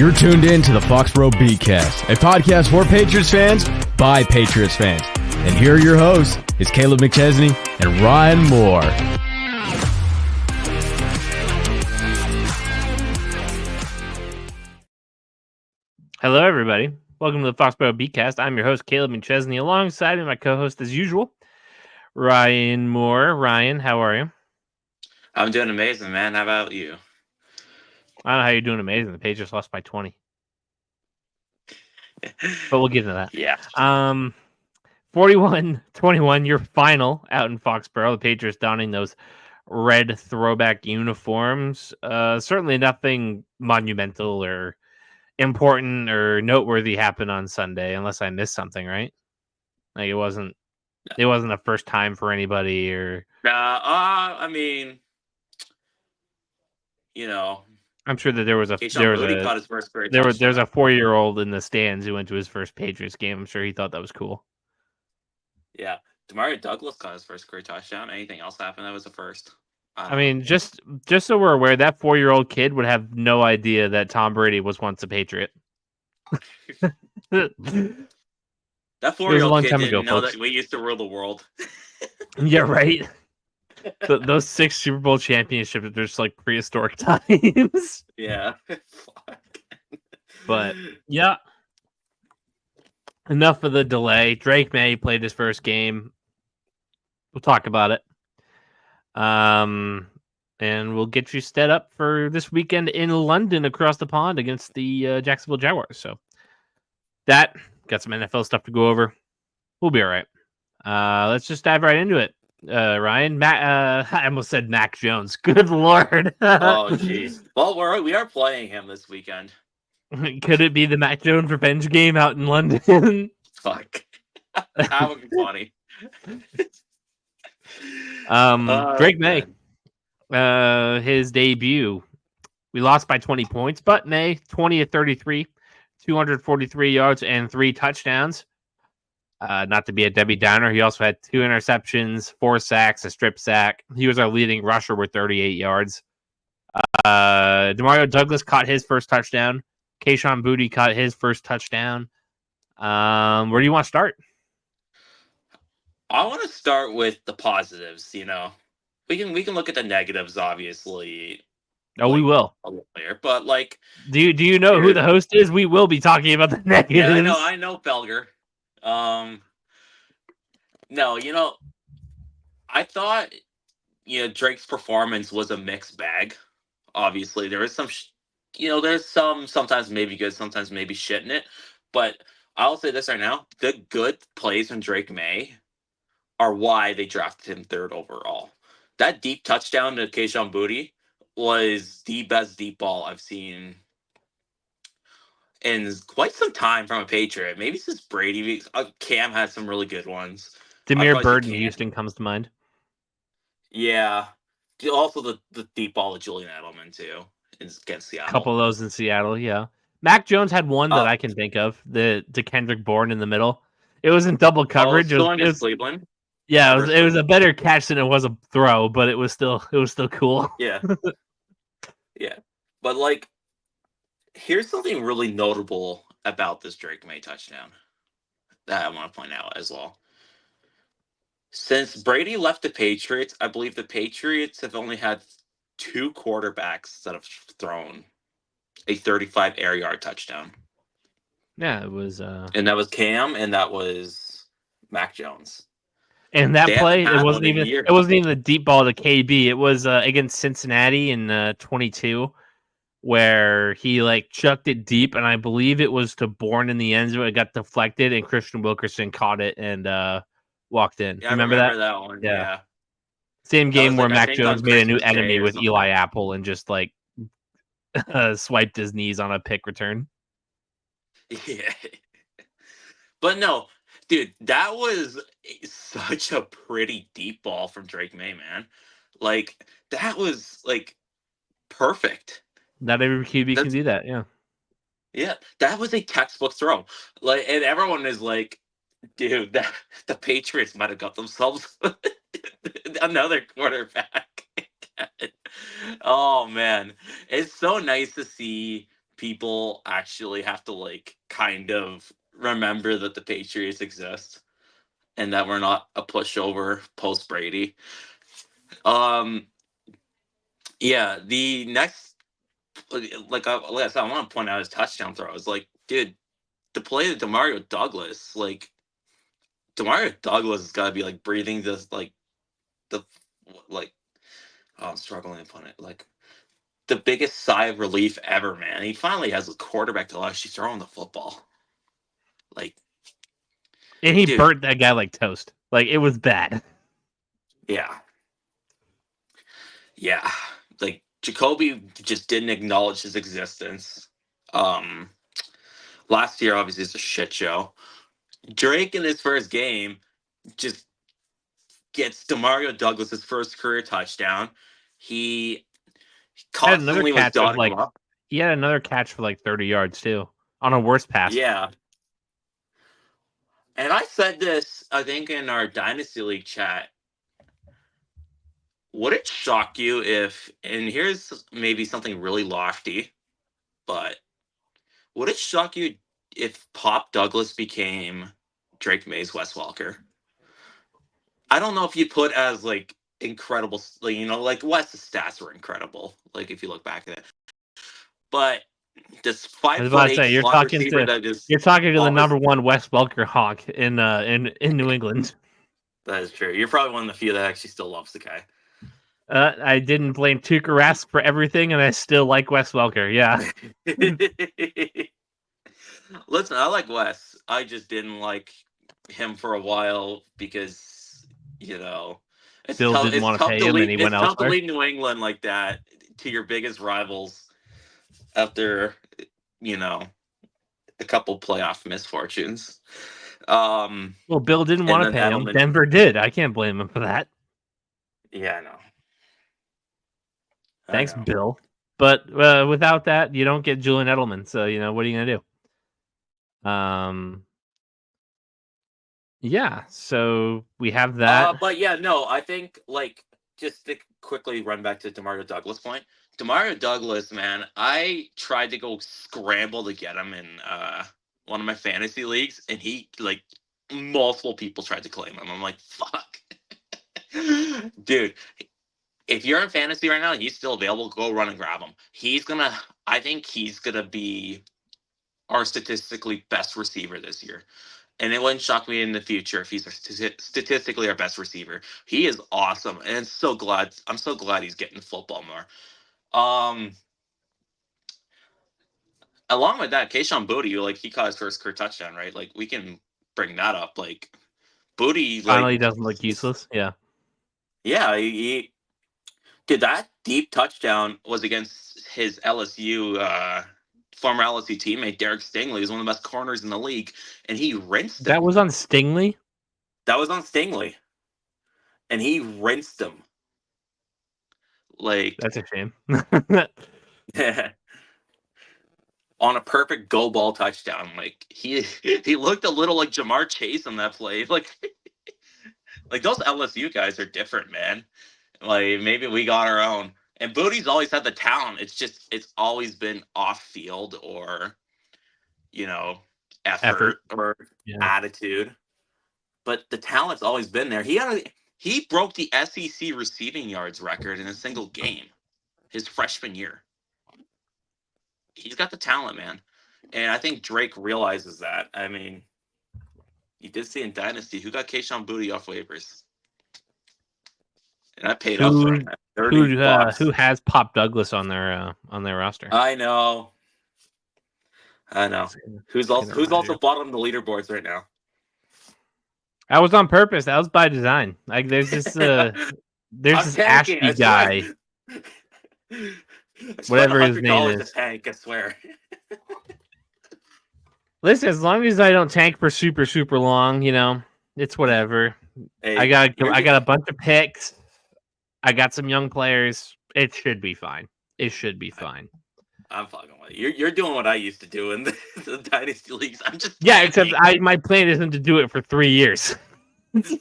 You're tuned in to the Foxboro BeatCast, a podcast for Patriots fans by Patriots fans. And here are your hosts, is Kaleb McChesney and Ryan Moore. Hello, everybody. Welcome to the Foxboro BeatCast. I'm your host, Kaleb McChesney, alongside my co-host, as usual, Ryan Moore. Ryan, how are you? I'm doing amazing, man. How about you? I don't know how you're doing amazing. The Patriots lost by 20. But we'll get into that. Yeah. 41-21, your final out in Foxboro. The Patriots donning those red throwback uniforms. Certainly nothing monumental or important or noteworthy happened on Sunday, unless I missed something, right? Like it wasn't a first time for anybody, or I mean, you know, I'm sure that there's a 4-year-old in the stands who went to his first Patriots game. I'm sure he thought that was cool. Yeah, Demario Douglas caught his first career touchdown. Anything else happened that was a first? I mean, just so we're aware, that 4-year-old kid would have no idea that Tom Brady was once a Patriot. That 4-year-old kid didn't know that we used to rule the world. Yeah, right. Those 6 Super Bowl championships are just like prehistoric times. Yeah. But yeah, enough of the delay. Drake Maye played his first game. We'll talk about it. And we'll get you set up for this weekend in London across the pond against the Jacksonville Jaguars. So that got some NFL stuff to go over. We'll be all right. Let's just dive right into it. Ryan, I almost said Mac Jones. Good Lord. Oh, jeez. Well, we are playing him this weekend. Could it be the Mac Jones revenge game out in London? Fuck. That would be funny. Drake Maye, his debut. We lost by 20 points, but Maye, 20-33, 243 yards and 3 touchdowns. Not to be a Debbie Downer, he also had 2 interceptions, 4 sacks, a strip sack. He was our leading rusher with 38 yards. Demario Douglas caught his first touchdown. Kayshon Boutte caught his first touchdown. Where do you want to start? I want to start with the positives. You know, we can look at the negatives, obviously. Oh, we will. A little later, but like, do you know who the host is? We will be talking about the negatives. Yeah, I know Felger. No, I thought, Drake's performance was a mixed bag. Obviously, there is some, there's some sometimes maybe good, sometimes maybe shit in it. But I'll say this right now: the good plays from Drake Maye are why they drafted him 3rd overall. That deep touchdown to Kayshon Boutte was the best deep ball I've seen in quite some time from a Patriot. Maybe since Brady. Cam had some really good ones. Demir Bird in Houston comes to mind. Yeah. Also the deep ball of Julian Edelman, too, against Seattle. A couple of those in Seattle, yeah. Mac Jones had one that I can think of, to Kendrick Bourne in the middle. It was in double coverage. It was Cleveland. Yeah, it was a better catch than it was a throw, but it was still cool. Yeah. Yeah. But, like, here's something really notable about this Drake Maye touchdown that I want to point out as well. Since Brady left the Patriots, I believe the Patriots have only had 2 quarterbacks that have thrown a 35 air yard touchdown. Yeah, it was and that was Cam and that was Mac Jones. And that play, it wasn't even the deep ball to KB. It was against Cincinnati in 22, where he chucked it deep, and I believe it was to Bourne in the end zone. It got deflected, and Christian Wilkerson caught it and walked in. Yeah, remember that one. Yeah. Same game where Mac Jones made a new enemy with Eli Apple and just swiped his knees on a pick return. Yeah. But no, dude, that was such a pretty deep ball from Drake Maye, man. That was perfect. Not every QB can do that, yeah. Yeah, that was a textbook throw. And everyone is like, dude, the Patriots might have got themselves another quarterback. Oh man, it's so nice to see people actually have to like kind of remember that the Patriots exist and that we're not a pushover post Brady. Yeah, the next, like I want to point out his touchdown throw. I was like, dude, to play the Demario Douglas, like Demario Douglas has got to be like breathing this like the like oh, I'm struggling to put it like the biggest sigh of relief ever, man. He finally has a quarterback to actually throw him the football. Like, And he dude, burnt that guy like toast. Like, it was bad. yeah. Yeah. Like, Jacoby just didn't acknowledge his existence. Last year, obviously, it's a shit show. Drake, in his first game, just gets Demario Douglas his first career touchdown. He Had another constantly was catch of dotting like him up. he had another catch for like 30 yards too on a worse pass. Yeah. And I said this, I think, in our Dynasty League chat. Would it shock you if, and here's maybe something really lofty, but would it shock you if Pop Douglas became Drake Maye's Wes Welker? I don't know if you put as like incredible, like, you know, like Wes's stats were incredible. Like if you look back at it, but this I was 5 about foot to 8 say slot receiver that just you're talking to the always, number one Wes Welker honk in New England. that is true. You're probably one of the few that actually still loves the guy. I didn't blame Tuukka Rask for everything, and I still like Wes Welker. Yeah, Listen, I like Wes. I just didn't like him for a while because, you know, it's Bill tough. didn't It's want to tough pay to him, and lead. he It's went tough to elsewhere. lead New England like that to your biggest rivals after, you know, a couple playoff misfortunes. Well, Bill didn't And want to then pay him. Edelman. Denver did. I can't blame him for that. Yeah, I know. Thanks, Bill. But without that, you don't get Julian Edelman. So what are you gonna do? Yeah. So we have that. But yeah, no, I think like just to quickly run back to Demario Douglas point. Demario Douglas, man, I tried to go scramble to get him in one of my fantasy leagues, and he like multiple people tried to claim him. I'm like, fuck. Dude, if you're in fantasy right now and he's still available, go run and grab him. I think he's gonna be our statistically best receiver this year. And it wouldn't shock me in the future if he's statistically our best receiver. He is awesome, and I'm so glad he's getting football more. Along with that, Kayshon Boutte, like he caught his first career touchdown, right? Like we can bring that up. Like Boutte, Finally, like doesn't look useless. Yeah. yeah, he did that deep touchdown was against his LSU former LSU teammate Derek Stingley, who's one of the best corners in the league, and he rinsed him. That was on Stingley. That was on Stingley, and he rinsed him. Like That's a shame. on a perfect go ball touchdown. Like he looked a little like Jamar Chase on that play. Like those LSU guys are different, man. Like maybe we got our own. And Bootie's always had the talent. It's always been off field or effort. Or attitude. But the talent's always been there. He broke the SEC receiving yards record in a single game his freshman year. He's got the talent, man. And I think Drake realizes that. I mean, you did see in Dynasty who got Kayshon Boutte off waivers. And I paid up for him. Who has Pop Douglas on their roster? I know. Who's also bottom of the leaderboards right now? That was on purpose. That was by design. Like there's this Ashby guy. Whatever his name is. To tank, I swear. Listen, as long as I don't tank for super, super long, it's whatever. Hey, I got a bunch of picks. I got some young players. It should be fine. I'm fucking with you. You're doing what I used to do in the Dynasty leagues. I'm just except my plan isn't to do it for 3 years.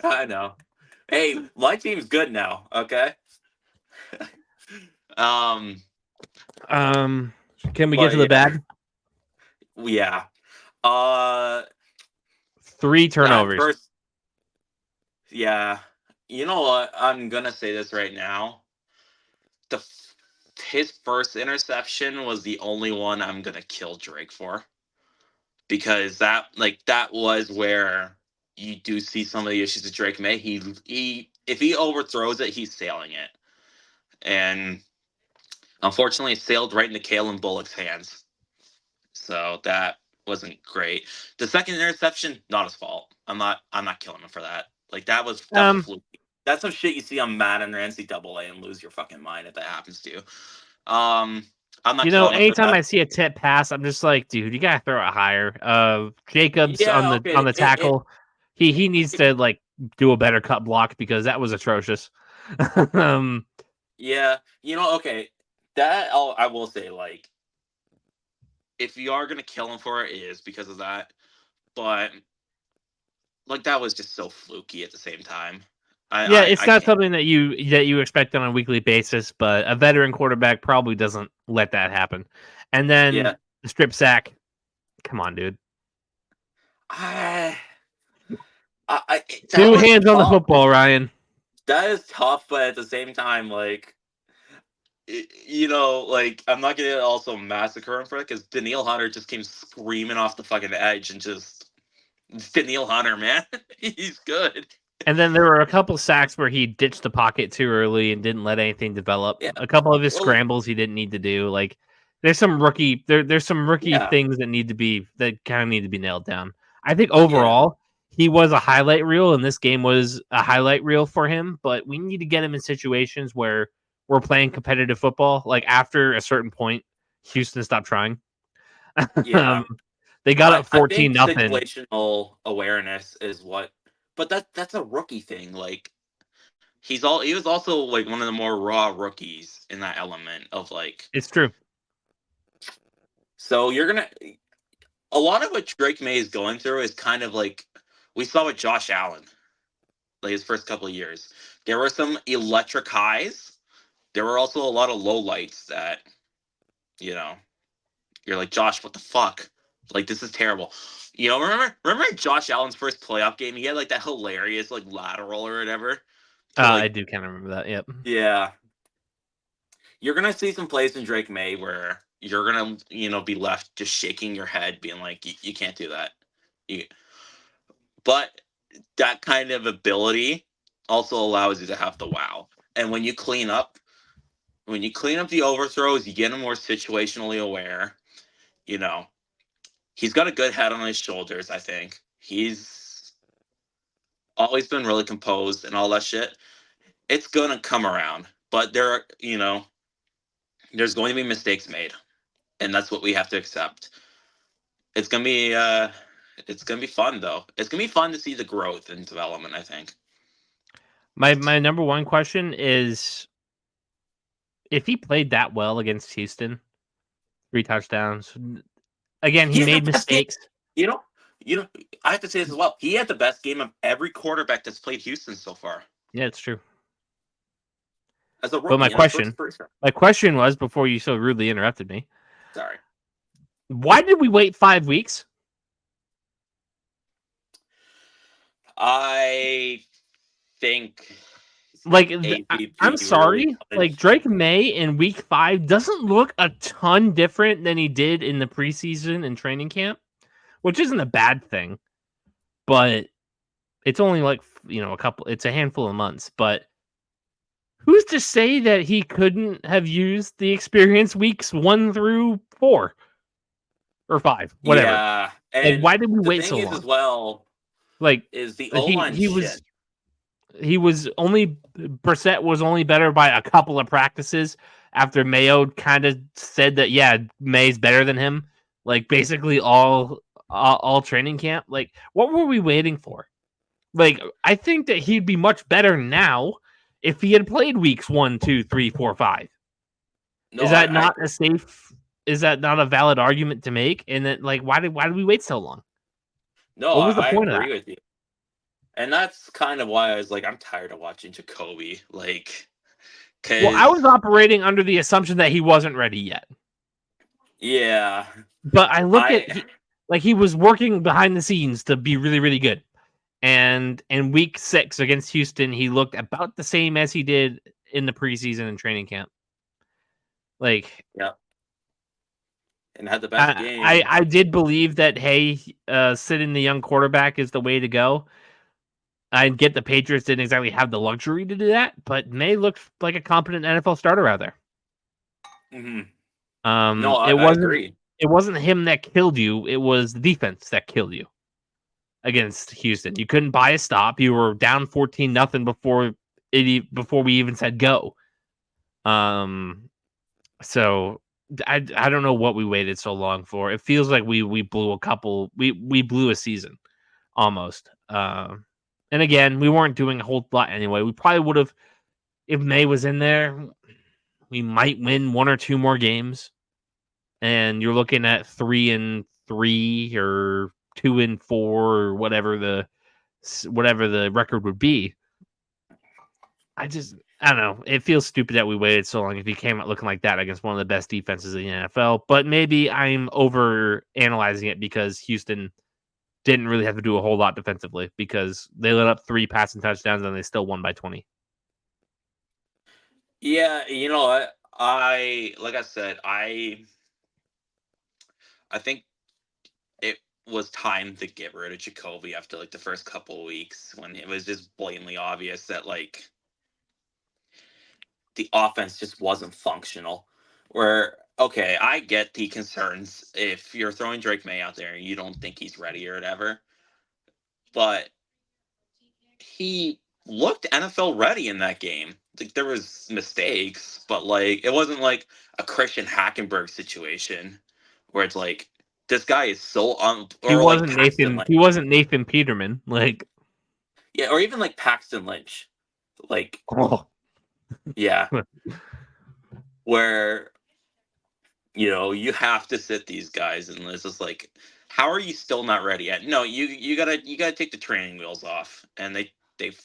I know. Hey, my team's good now. Okay. Can we get to the bad? Yeah. Uh, 3 that turnovers. first. Yeah. You know what? I'm gonna say this right now. The his first interception was the only one I'm gonna kill Drake for, because that was where you do see some of the issues of Drake Maye. He if he overthrows it, he's sailing it, and unfortunately, it sailed right into Kalen Bullock's hands. So that wasn't great. The second interception, not his fault. I'm not killing him for that. Like that was a Um, fluke. That's some shit you see on Madden or NCAA and lose your fucking mind if that happens to you. Um, I'm not killing him for anytime I that. see a tip pass, I'm just like, dude, you gotta throw it higher. Jacobs on Yeah, the okay. tackle, he needs to like do a better cut block because that was atrocious. um, Yeah, okay. I will say, like, if you are gonna kill him for it, it is because of that. But like that was just so fluky at the same time. yeah, I it's I not can't. something that you expect on a weekly basis, but a veteran quarterback probably doesn't let that happen. And then Yeah. the strip sack, come on, dude. I, I that 2 was hands on the tough. football, Ryan. That is tough, but at the same time, like, like, I'm not gonna also massacre him for it, because Daniil Hunter just came screaming off the fucking edge and just Daniil Hunter, man, he's good. And then there were a couple sacks where he ditched the pocket too early and didn't let anything develop. Yeah. A couple of his Well, scrambles he didn't need to do. Like there's some rookie yeah. things that kind of need to be nailed down. I think Yeah. overall he was a highlight reel and this game was a highlight reel for him, but we need to get him in situations where we're playing competitive football. Like after a certain point, Houston stopped trying. Yeah. They got up I think 14-0. situational awareness is what, but that's a rookie thing. Like, he was also like one of the more raw rookies in that element of, like, It's true. so you're gonna a lot of what Drake May is going through is kind of like we saw with Josh Allen, like his first couple of years. There were some electric highs. There were also a lot of low lights that, you know, you're like, Josh, what the fuck? Like, this is terrible. Remember Josh Allen's first playoff game? He had like that hilarious like lateral or whatever to I like, do kind of remember that. Yep. yeah. You're gonna see some plays in Drake May where you're gonna, be left just shaking your head, being like, you can't do that. You, but that kind of ability also allows you to have the wow. And when you clean up the overthrows, you get him more situationally aware. You know, he's got a good head on his shoulders. I think he's always been really composed and all that shit. It's gonna come around, but there's going to be mistakes made, and that's what we have to accept. It's gonna be it's gonna be fun though. It's gonna be fun to see the growth and development, I think. My number one question is if he played that well against Houston, 3 touchdowns. Again, he He had the made best game. mistakes. You know, you know. I have to say this as well. He had the best game of every quarterback that's played Houston so far Yeah, it's true. as a But rookie in his first round. my question was before you so rudely interrupted me, Sorry. why did we wait 5 weeks? I think Like I'm AVP really sorry, like punched. Drake May in week 5 doesn't look a ton different than he did in the preseason and training camp, which isn't a bad thing, but it's only like, it's a handful of months, but who's to say that he couldn't have used the experience weeks 1 through 4 or 5, whatever? Yeah, Like, and why did we the wait thing so is as long? well Like, is the O he line he shit. was he was only Brissett was only better by a couple of practices after Mayo kind of said that yeah, May's better than him. Like basically all training camp. Like, what were we waiting for? Like, I think that he'd be much better now if he had played weeks 1, 2, 3, 4, 5. No, Is that I not agree. a safe? Is that not a valid argument to make? And then, like, why did we wait so long? No, What was the I point of that? agree with you. And that's kind of why I was like, I'm tired of watching Jacoby. Like, Well, I was because, operating under the assumption that he wasn't ready yet. yeah. But I look at he was working behind the scenes to be really, really good. And in week 6 against Houston, he looked about the same as he did in the preseason and training camp. Like, yeah, and had the best game. I did believe that, hey, sitting the young quarterback is the way to go. I get the Patriots didn't exactly have the luxury to do that, but Maye looked like a competent NFL starter out there. Mm-hmm. No, I agree. It wasn't him that killed you. It was the defense that killed you against Houston. You couldn't buy a stop. You were down 14-0 before we even said go. So I don't know what we waited so long for. It feels like we blew we blew a season almost. And again, we weren't doing a whole lot anyway. We probably would have, if Maye was in there, we might win 1 or 2 more games. And you're looking at 3-3 or 2-4 or whatever the record would be. I don't know. It feels stupid that we waited so long if he came out looking like that against one of the best defenses in the NFL. But maybe I'm over analyzing it because Houston didn't really have to do a whole lot defensively because they let up 3 passing touchdowns and they still won by 20. Yeah, I like I said, I think it was time to get rid of Jacoby after like the first couple of weeks when it was just blatantly obvious that like the offense just wasn't functional. Where okay, I get the concerns if you're throwing Drake Maye out there and you don't think he's ready or whatever, but he looked NFL ready in that game. Like there was mistakes, but like it wasn't like a Christian Hackenberg situation where it's like this guy is so He or like wasn't Paxton Nathan. Lynch. He wasn't Nathan Peterman. Like, Yeah, or even like Paxton Lynch. Like oh. yeah. Where you have to sit these guys and it's just like how are you still not ready yet? No, you gotta take the training wheels off. And they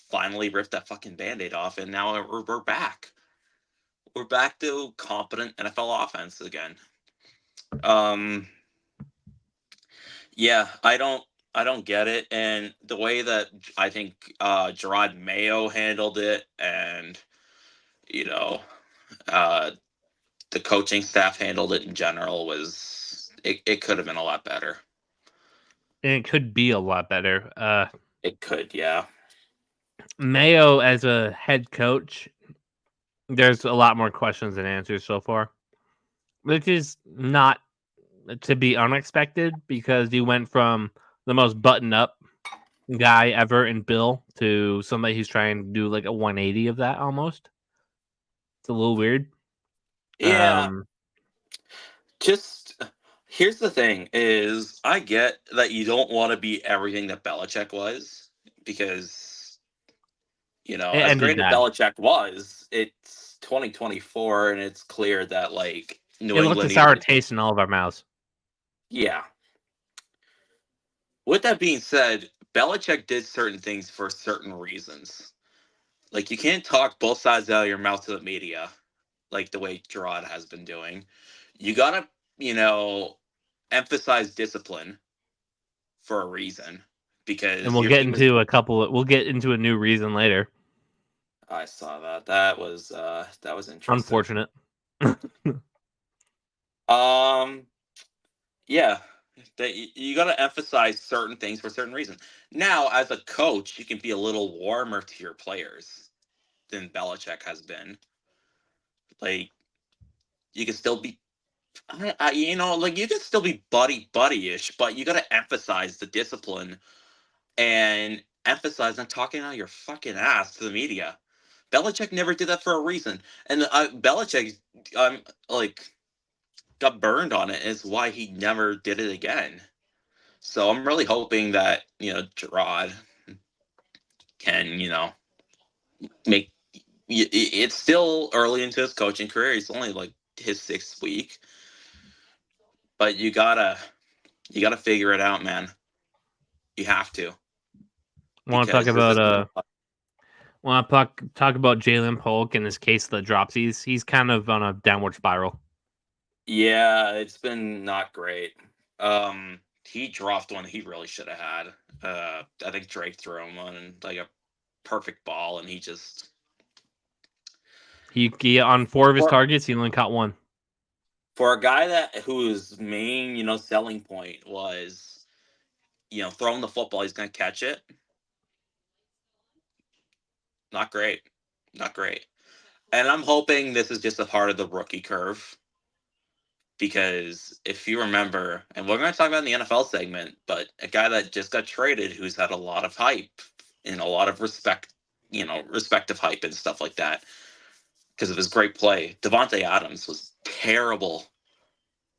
finally ripped that fucking Band-Aid off and now we're back. We're back to competent NFL offense again. Yeah, I don't get it, and the way that I think Gerard Mayo handled it, and you know, uh, the coaching staff handled it in general was it could have been a lot better. And it could be a lot better. It could, yeah. Mayo as a head coach, there's a lot more questions than answers so far, which is not to be unexpected because you went from the most buttoned up guy ever in Bill to somebody who's trying to do like a 180 of that almost. It's a little weird. Yeah. Just here's the thing: is I get that you don't want to be everything that Belichick was because It as ended great as bad. Belichick was, it's 2024 and it's clear that like New It left a England sour needed. taste in all of our mouths. Yeah. With that being said, Belichick did certain things for certain reasons. Like you can't talk both sides out of your mouth to the media, like the way Gerard has been doing. You gotta, emphasize discipline for a reason And because we'll your get team is. we'll get into a new reason later. I saw that. That was interesting. Unfortunate. Yeah, that you got to emphasize certain things for certain reasons. Now, as a coach, you can be a little warmer to your players than Belichick has been. Like, you can still be, like you can still be buddy-ish, but you got to emphasize the discipline and emphasize on talking out your fucking ass to the media. Belichick never did that for a reason, and Belichick, like, got burned on it. Is why he never did it again. So I'm really hoping that Gerard can make. It's still early into his coaching career. He's only like his 6th week, but you gotta figure it out, man. You have to. Want to talk about Jalen Polk and his case of the dropsies? He's kind of on a downward spiral. Yeah, it's been not great. He dropped one he really should have had. I think Drake threw him one and like a perfect ball, and he on 4 of his for, targets, he only caught one. for a guy whose main selling point was throwing the football, he's gonna catch it. Not great, not great. And I'm hoping this is just a part of the rookie curve. Because if you remember, and we're going to talk about in the NFL segment, but a guy that just got traded who's had a lot of hype and a lot of respective hype and stuff like that because of his great play. Devontae Adams was terrible,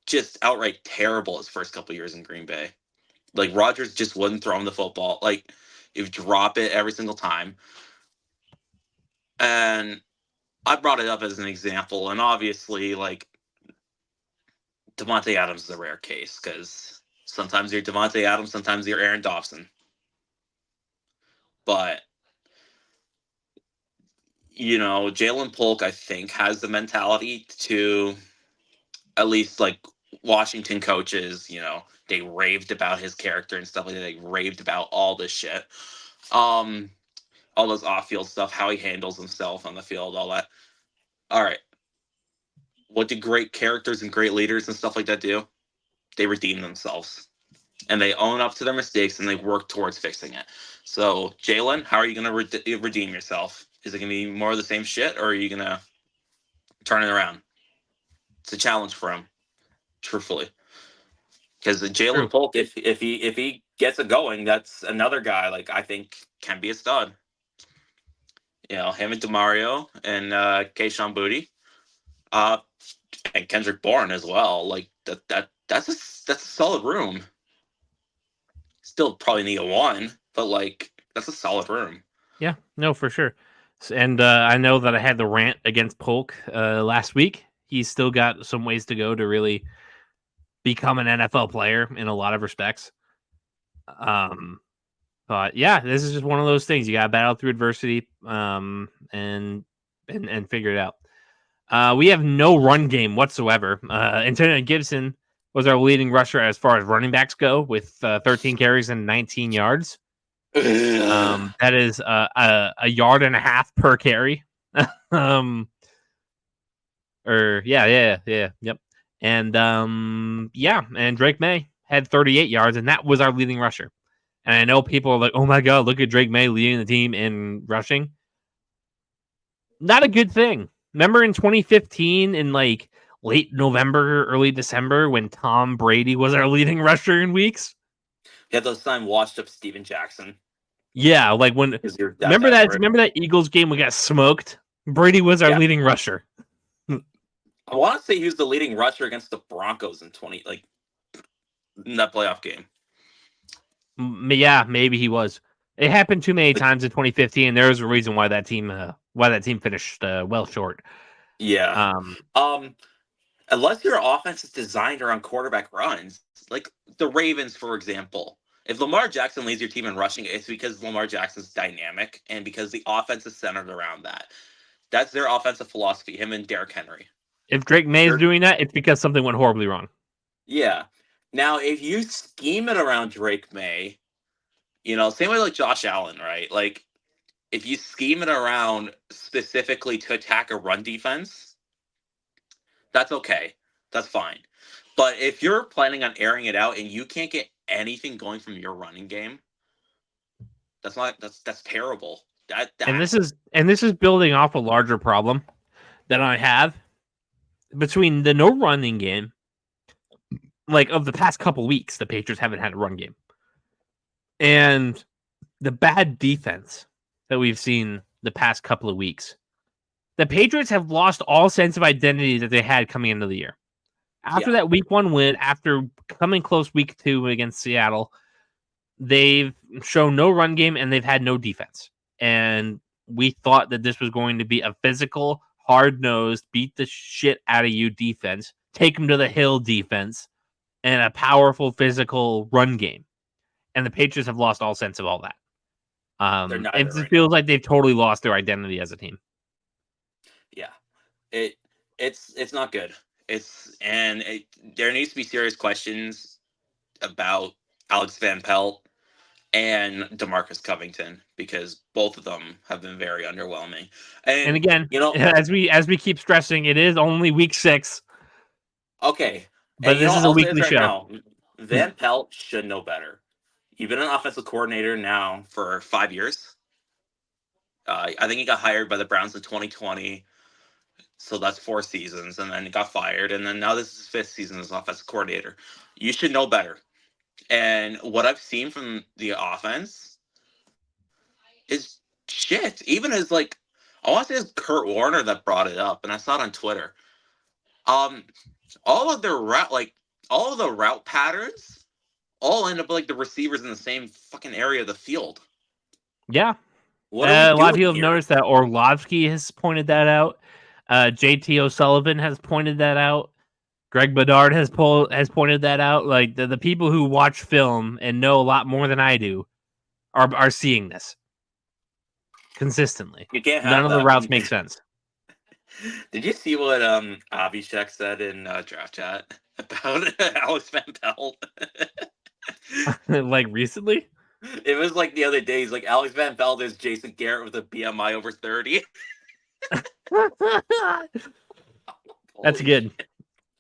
just outright terrible his first couple years in Green Bay. Like Rodgers just wouldn't throw him the football. Like he'd drop it every single time. And I brought it up as an example, and obviously, like Devontae Adams is a rare case because sometimes you're Devontae Adams, sometimes you're Aaron Dobson. But, Jalen Polk, I think, has the mentality to at least like Washington coaches, they raved about his character and stuff like that. They raved about all this shit. All those off-field stuff, how he handles himself on the field, all that. All right. What do great characters and great leaders and stuff like that do? They redeem themselves. And they own up to their mistakes and they work towards fixing it. So, Jalen, how are you going to redeem yourself? Is it going to be more of the same shit, or are you going to turn it around? It's a challenge for him, truthfully. Because Jalen Polk, if he gets it going, that's another guy like I think can be a stud. Him and DeMario and Keyshawn Boutte, and Kendrick Bourne as well. Like that's a solid room. Still probably need a one, but like that's a solid room. Yeah, no, for sure. And I know that I had the rant against Polk last week. He's still got some ways to go to really become an NFL player in a lot of respects. But yeah, this is just one of those things. You got to battle through adversity, and figure it out. We have no run game whatsoever. Antonio Gibson was our leading rusher as far as running backs go, with 13 carries and 19 yards. That is a yard and a half per carry. Yep. And and Drake Maye had 38 yards, and that was our leading rusher. And I know people are like, "Oh my god, look at Drake Maye leading the team in rushing." Not a good thing. Remember in 2015, in like late November, early December, when Tom Brady was our leading rusher in weeks? Yeah, those time washed up Steven Jackson. Yeah, like when remember that Eagles game we got smoked? Brady was our leading rusher. I want to say he was the leading rusher against the Broncos in in that playoff game. Yeah, maybe he was. It happened too many times in 2015. There was a reason why that team finished well short. Yeah. Unless your offense is designed around quarterback runs, like the Ravens, for example. If Lamar Jackson leads your team in rushing, it's because Lamar Jackson's dynamic and because the offense is centered around that. That's their offensive philosophy, him and Derrick Henry. If Drake Maye is doing that, it's because something went horribly wrong. Yeah. Now, if you scheme it around Drake Maye, same way like Josh Allen, right? Like, if you scheme it around specifically to attack a run defense, that's okay. That's fine. But if you're planning on airing it out and you can't get anything going from your running game, that's terrible. And this is building off a larger problem that I have between the no running game, like of the past couple weeks, the Patriots haven't had a run game, and the bad defense that we've seen the past couple of weeks. The Patriots have lost all sense of identity that they had coming into the year. After that week 1 win, after coming close week 2 against Seattle, they've shown no run game and they've had no defense. And we thought that this was going to be a physical, hard-nosed, beat the shit out of you defense, take them to the hill defense, and a powerful physical run game. And the Patriots have lost all sense of all that. It just feels like they've totally lost their identity as a team. Yeah, it's not good. There needs to be serious questions about Alex Van Pelt and DeMarcus Covington, because both of them have been very underwhelming. And again, you know, as we keep stressing, it is only week 6. okay, But and you this know, is a I'll say this weekly right show. now: Van Pelt should know better. You've been an offensive coordinator now for 5 years. I think he got hired by the Browns in 2020, so that's 4 seasons, and then he got fired, and then now this is his 5th season as offensive coordinator. You should know better. And what I've seen from the offense is shit. Even as like, I want to say it's Kurt Warner that brought it up, and I saw it on Twitter. Um, all of their route, like all of the route patterns, all end up like the receivers in the same fucking area of the field. Yeah. What are we A lot of doing people have here? noticed that. Orlovsky has pointed that out. JT O'Sullivan has pointed that out. Greg Bedard has pointed that out. Like the people who watch film and know a lot more than I do are seeing this consistently. You can't None have of the that. routes make sense. Did you see what Abhishek said in draft chat about Alex Van Pelt? Like recently? It was like the other day. He's like, Alex Van Pelt is Jason Garrett with a BMI over 30. That's Holy good. shit.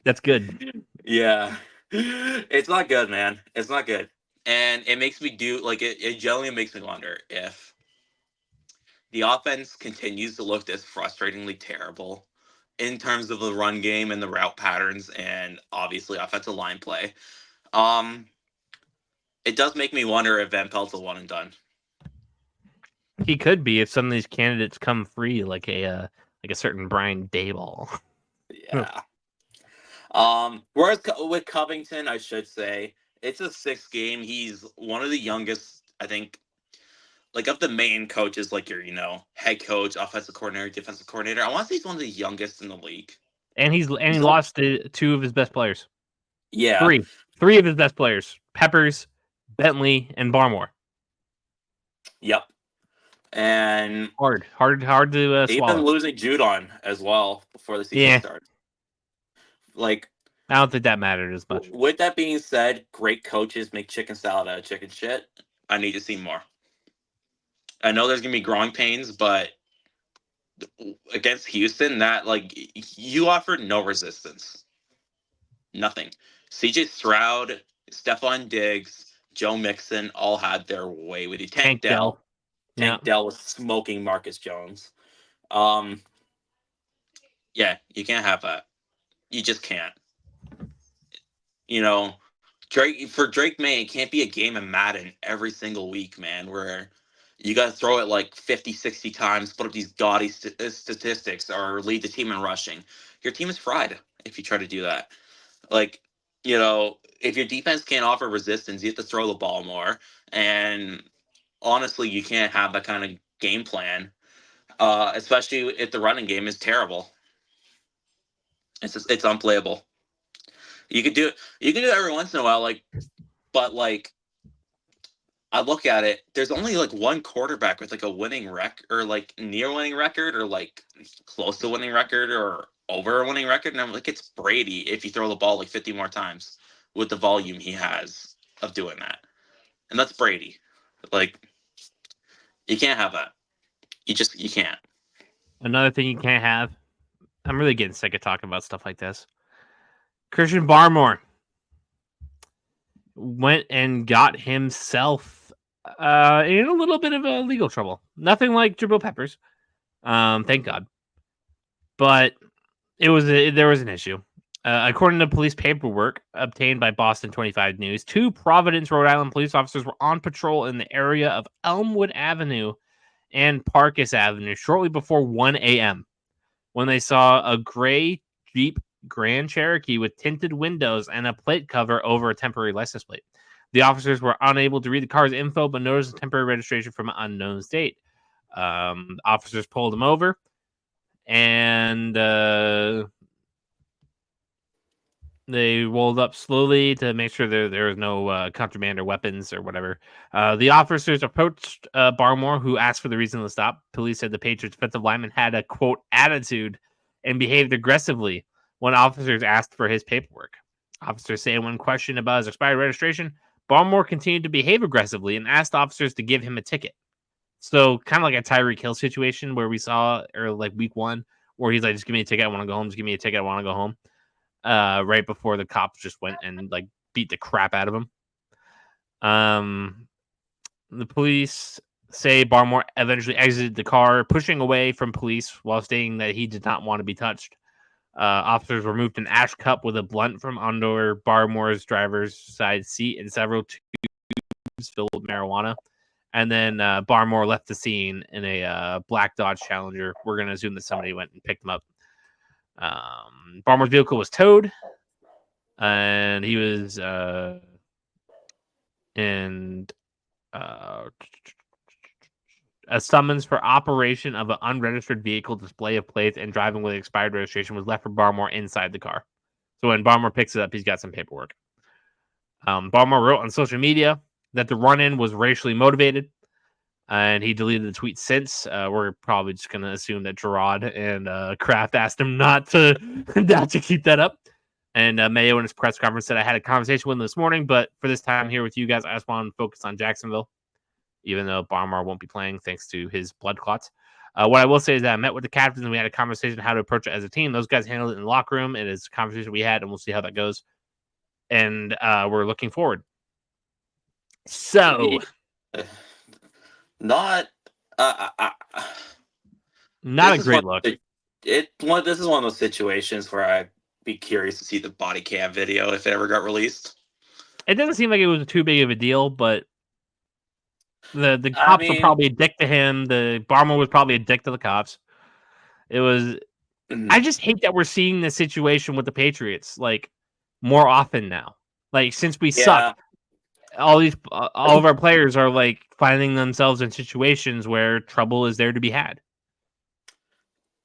That's good. Yeah. It's not good, man. It's not good. And it makes me do, like, it genuinely makes me wonder if the offense continues to look this frustratingly terrible in terms of the run game and the route patterns and obviously offensive line play. Um, it does make me wonder if Van Pelt's a one and done. He could be if some of these candidates come free, like a certain Brian Daboll. Yeah. Whereas with Covington, I should say it's a 6th game. He's one of the youngest, I think, like of the main coaches, like your, head coach, offensive coordinator, defensive coordinator. I want to say he's one of the youngest in the league. And he He's lost to 2 of his best players. Yeah. 3 of his best players: Peppers, Bentley, and Barmore. Yep. And Hard to even swallow. losing Judon as well before the season started. Like, I don't think that mattered as much. with that being said, great coaches make chicken salad out of chicken shit. I need to see more. I know there's gonna be growing pains, but against Houston, that you offered no resistance. Nothing. CJ Stroud, Stephon Diggs, Joe Mixon all had their way with you. Tank Dell. Tank Dell was smoking Marcus Jones. Yeah, you can't have that. You just can't. Drake Maye, it can't be a game of Madden every single week, man, where you got to throw it like 50, 60 times, put up these gaudy statistics, or lead the team in rushing. Your team is fried if you try to do that. Like, if your defense can't offer resistance, you have to throw the ball more. And honestly, you can't have that kind of game plan, especially if the running game is terrible. It's unplayable. You can do it every once in a while, but I look at it, there's only like one quarterback with like a winning record, or like near winning record, or like close to winning record, or over a winning record. And I'm like, it's Brady if you throw the ball like 50 more times with the volume he has of doing that. And that's Brady. Like, you can't have that. You can't. Another thing you can't have. I'm really getting sick of talking about stuff like this. Christian Barmore went and got himself in a little bit of legal trouble. Nothing like Jabril Peppers, thank God. But there was an issue. According to police paperwork obtained by Boston 25 News, 2 Providence, Rhode Island police officers were on patrol in the area of Elmwood Avenue and Parkus Avenue shortly before 1 a.m. when they saw a gray Jeep Grand Cherokee with tinted windows and a plate cover over a temporary license plate. The officers were unable to read the car's info, but noticed a temporary registration from an unknown state. Officers pulled him over, and they rolled up slowly to make sure there was no contraband or weapons or whatever. The officers approached Barmore, who asked for the reason to stop. Police said the Patriots defensive lineman had a, quote, attitude and behaved aggressively when officers asked for his paperwork. Officers say when questioned about his expired registration, Barmore continued to behave aggressively and asked officers to give him a ticket. So kind of like a Tyreek Hill situation where we saw, or like week 1, where he's like, just give me a ticket, I want to go home. Just give me a ticket, I want to go home. Right before the cops just went and like beat the crap out of him. The police say Barmore eventually exited the car, pushing away from police while stating that he did not want to be touched. Officers removed an ash cup with a blunt from under Barmore's driver's side seat and several tubes filled with marijuana. And then Barmore left the scene in a black Dodge Challenger. We're going to assume that somebody went and picked him up. Barmore's vehicle was towed, and he was a summons for operation of an unregistered vehicle, display of plates, and driving with expired registration was left for Barmore inside the car. So when Barmore picks it up, he's got some paperwork. Barmore wrote on social media that the run-in was racially motivated, and he deleted the tweet since. We're probably just going to assume that Gerard and Kraft asked him not to keep that up. And Mayo in his press conference said, I had a conversation with him this morning, but for this time here with you guys, I just want to focus on Jacksonville, even though Barmore won't be playing thanks to his blood clots. What I will say is that I met with the captains and we had a conversation how to approach it as a team. Those guys handled it in the locker room. It is a conversation we had, and we'll see how that goes. And we're looking forward. So, not a great look. This is one of those situations where I'd be curious to see the body cam video if it ever got released. It doesn't seem like it was too big of a deal, but the cops were probably a dick to him. The Barmore was probably a dick to the cops. It was. I just hate that we're seeing this situation with the Patriots like more often now. Like since we suck, all of our players are like finding themselves in situations where trouble is there to be had.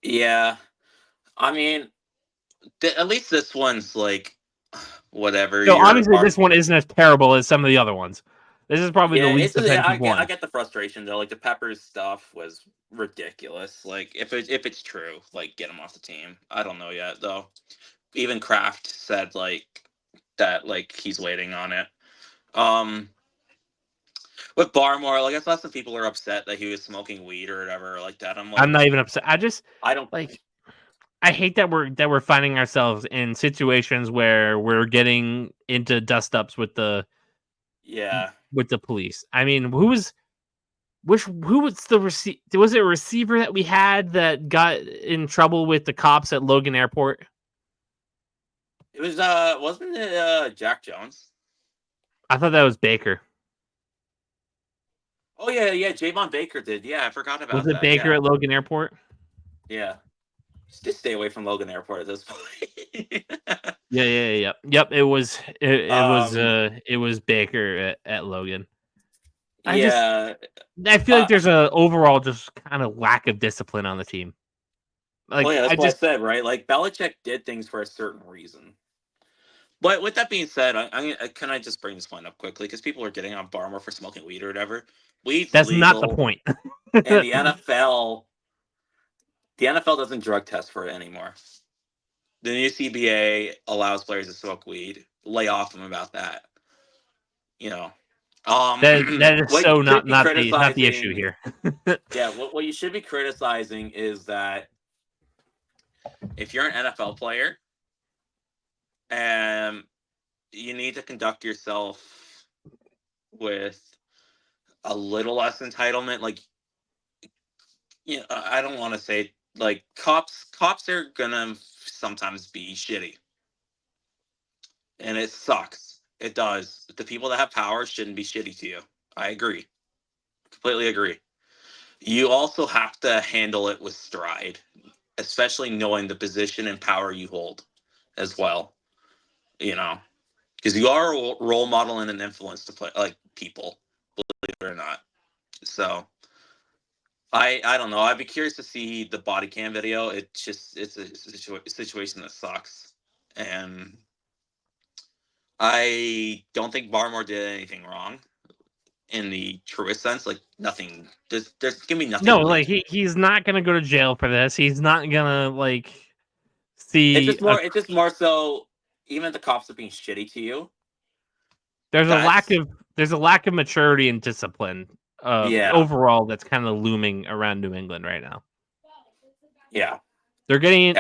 Yeah, I mean, at least this one's like whatever. So obviously, this one isn't as terrible as some of the other ones. This is probably the least offensive one. I get the frustration though. Like the Peppers stuff was ridiculous. Like if it's true, like get him off the team. I don't know yet though. Even Kraft said like that, like he's waiting on it. With Barmore, like I saw some people are upset that he was smoking weed or whatever like that. I'm not even upset. I don't like. I hate that we're finding ourselves in situations where we're getting into dust ups with the police. I mean, who was the was it a receiver that we had that got in trouble with the cops at Logan Airport? It was wasn't it Jack Jones? I thought that was Baker. Oh yeah, Javon Baker did. Yeah, I forgot about that. Was it Baker at Logan Airport? Yeah. Just stay away from Logan Airport at this point. Yeah. Yep. It was Baker at Logan. I feel like there's a overall just kind of lack of discipline on the team. Like, that's what I said, right? Like Belichick did things for a certain reason. But with that being said, can I just bring this point up quickly because people are getting on Barmore for smoking weed or whatever. That's not the point. And the NFL doesn't drug test for it anymore. The new CBA allows players to smoke weed. Lay off them about that. You know, that is so not the issue here. Yeah, what you should be criticizing is that if you're an NFL player, you need to conduct yourself with a little less entitlement. Like, I don't want to say like cops are gonna sometimes be shitty, and it sucks. It does. The people that have power shouldn't be shitty to you. I agree, completely agree. You also have to handle it with stride, especially knowing the position and power you hold as well. Because you are a role model and an influence to play like people, believe it or not. So I don't know. I'd be curious to see the body cam video. It's a situation that sucks, and I don't think Barmore did anything wrong in the truest sense. Like nothing. There's gonna be nothing. No, like he's not gonna go to jail for this. He's not gonna like see. It's just more so. even if the cops are being shitty to you, there's a lack of maturity and discipline overall that's kind of looming around New England right now. Yeah. They're getting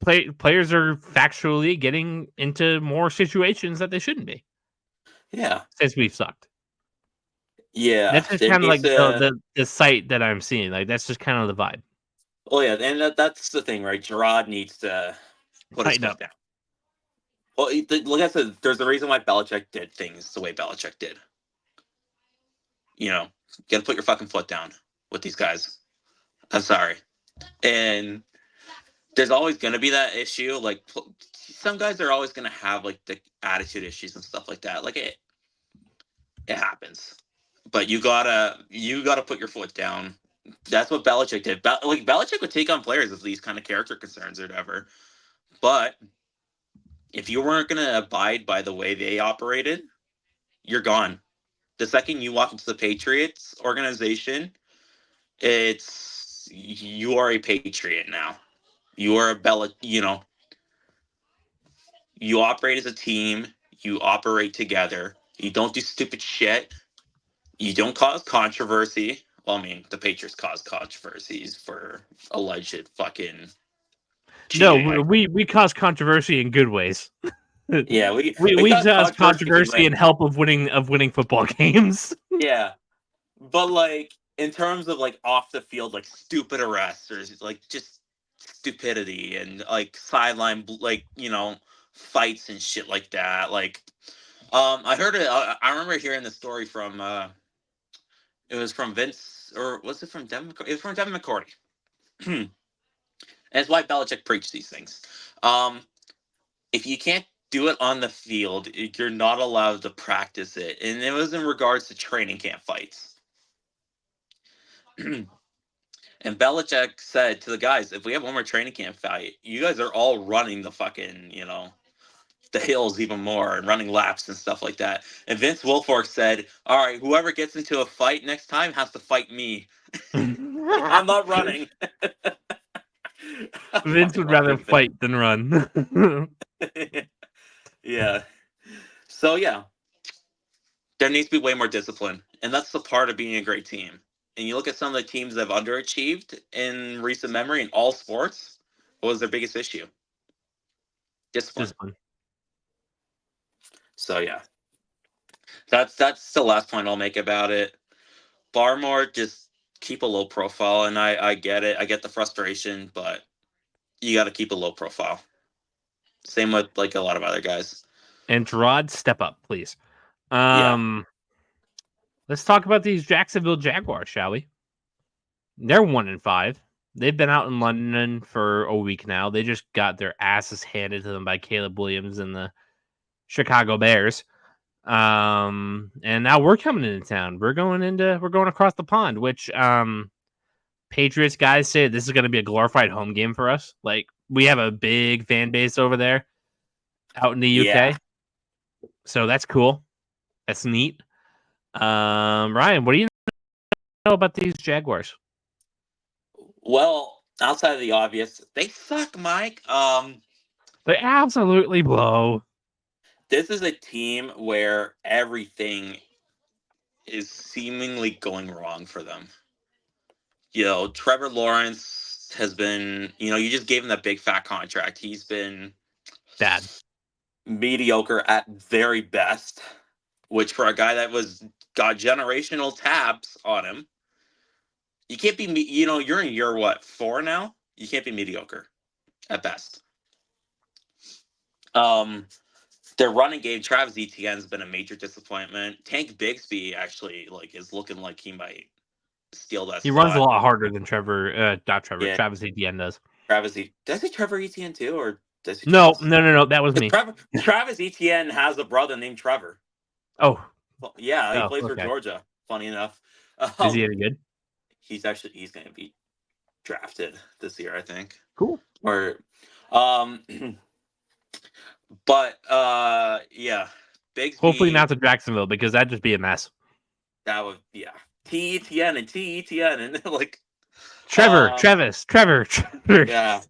players are factually getting into more situations that they shouldn't be. Yeah. Since we've sucked. Yeah. That's just kind of like the site that I'm seeing. Like that's just kind of the vibe. Oh yeah, and that's the thing, right? Gerard needs to put his foot down. Well, like I said, there's a reason why Belichick did things the way Belichick did. You know, you got to put your fucking foot down with these guys. I'm sorry. And there's always going to be that issue. Like, some guys are always going to have, like, the attitude issues and stuff like that. Like, it happens. But you gotta put your foot down. That's what Belichick did. Like, Belichick would take on players with these kind of character concerns or whatever. But if you weren't going to abide by the way they operated, you're gone. The second you walk into the Patriots organization, you are a Patriot now. You are you operate as a team. You operate together. You don't do stupid shit. You don't cause controversy. Well, I mean, the Patriots cause controversies for alleged fucking cheating. No, we cause controversy in good ways. Yeah, we cause controversy and help of winning football games. Yeah, but like in terms of like off the field, like stupid arrests or like just stupidity and like sideline like fights and shit like that. Like, I heard it. I remember hearing the story from. It was from Vince, or was it from Devin? It was from Devin McCourty. And it's why Belichick preached these things. If you can't do it on the field, you're not allowed to practice it. And it was in regards to training camp fights. And Belichick said to the guys, if we have one more training camp fight, you guys are all running the fucking, the hills even more and running laps and stuff like that. And Vince Wilfork said, all right, whoever gets into a fight next time has to fight me. I'm not running. Vince would rather fight than run. Yeah. So, yeah. There needs to be way more discipline. And that's the part of being a great team. And you look at some of the teams that have underachieved in recent memory in all sports, what was their biggest issue? Discipline. So, yeah. That's the last point I'll make about it. Barmore, just keep a low profile. And I get it. I get the frustration, but you got to keep a low profile. Same with like a lot of other guys. And Gerard, step up, please. Let's talk about these Jacksonville Jaguars, shall we? They're 1-5. They've been out in London for a week now. They just got their asses handed to them by Caleb Williams and the Chicago Bears. And now we're coming into town. We're going across the pond, which Patriots guys say this is going to be a glorified home game for us. Like, we have a big fan base over there out in the UK. Yeah. So that's cool. That's neat. Ryan, what do you know about these Jaguars? Well, outside of the obvious, they suck, Mike. They absolutely blow. This is a team where everything is seemingly going wrong for them. Trevor Lawrence has been, you just gave him that big fat contract. He's been bad, mediocre at very best, which for a guy that got generational tabs on him, you can't be, you're in year what, 4 now? You can't be mediocre at best. Their running game, Travis Etienne's been a major disappointment. Tank Bigsby actually is looking like he might steal that. He runs a lot harder than Travis Etienne does. Does he Trevor Etienne too, or does he? No, that was me. Travis Etienne has a brother named Trevor. Oh, yeah, he plays for Georgia. Funny enough, is he any good? He's going to be drafted this year, I think. Cool. Or, but yeah, Bigsby. Hopefully not to Jacksonville, because that'd just be a mess. That would, yeah. T-E-T-N and T-E-T-N and Trevor. Yeah.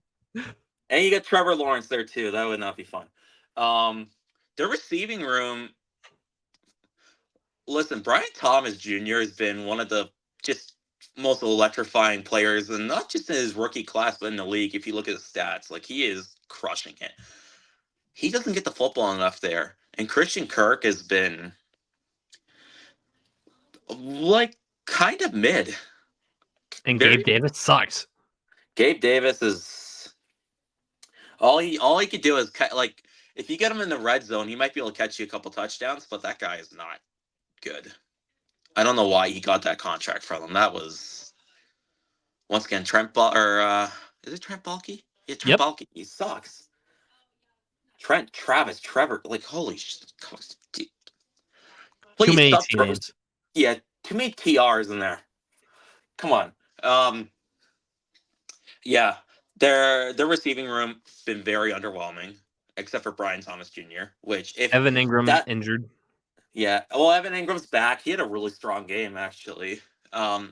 And you got Trevor Lawrence there too. That would not be fun. Their receiving room. Listen, Brian Thomas Jr. has been one of the just most electrifying players, and not just in his rookie class, but in the league. If you look at his stats, like he is crushing it. He doesn't get the football enough there, and Christian Kirk has been like kind of mid. And Gabe Davis sucks. Gabe Davis is all he could do is like if you get him in the red zone, he might be able to catch you a couple touchdowns, but that guy is not good. I don't know why he got that contract from him. That was once again is it Trent Baalke? Yeah, Trent Baalke. He sucks. Trevor, like holy shit. Too Please many stop. T names. Yeah, too many TRs in there. Come on. Yeah, their receiving room been very underwhelming, except for Brian Thomas Jr. Which if Evan Ingram injured. Yeah, well, Evan Ingram's back. He had a really strong game actually.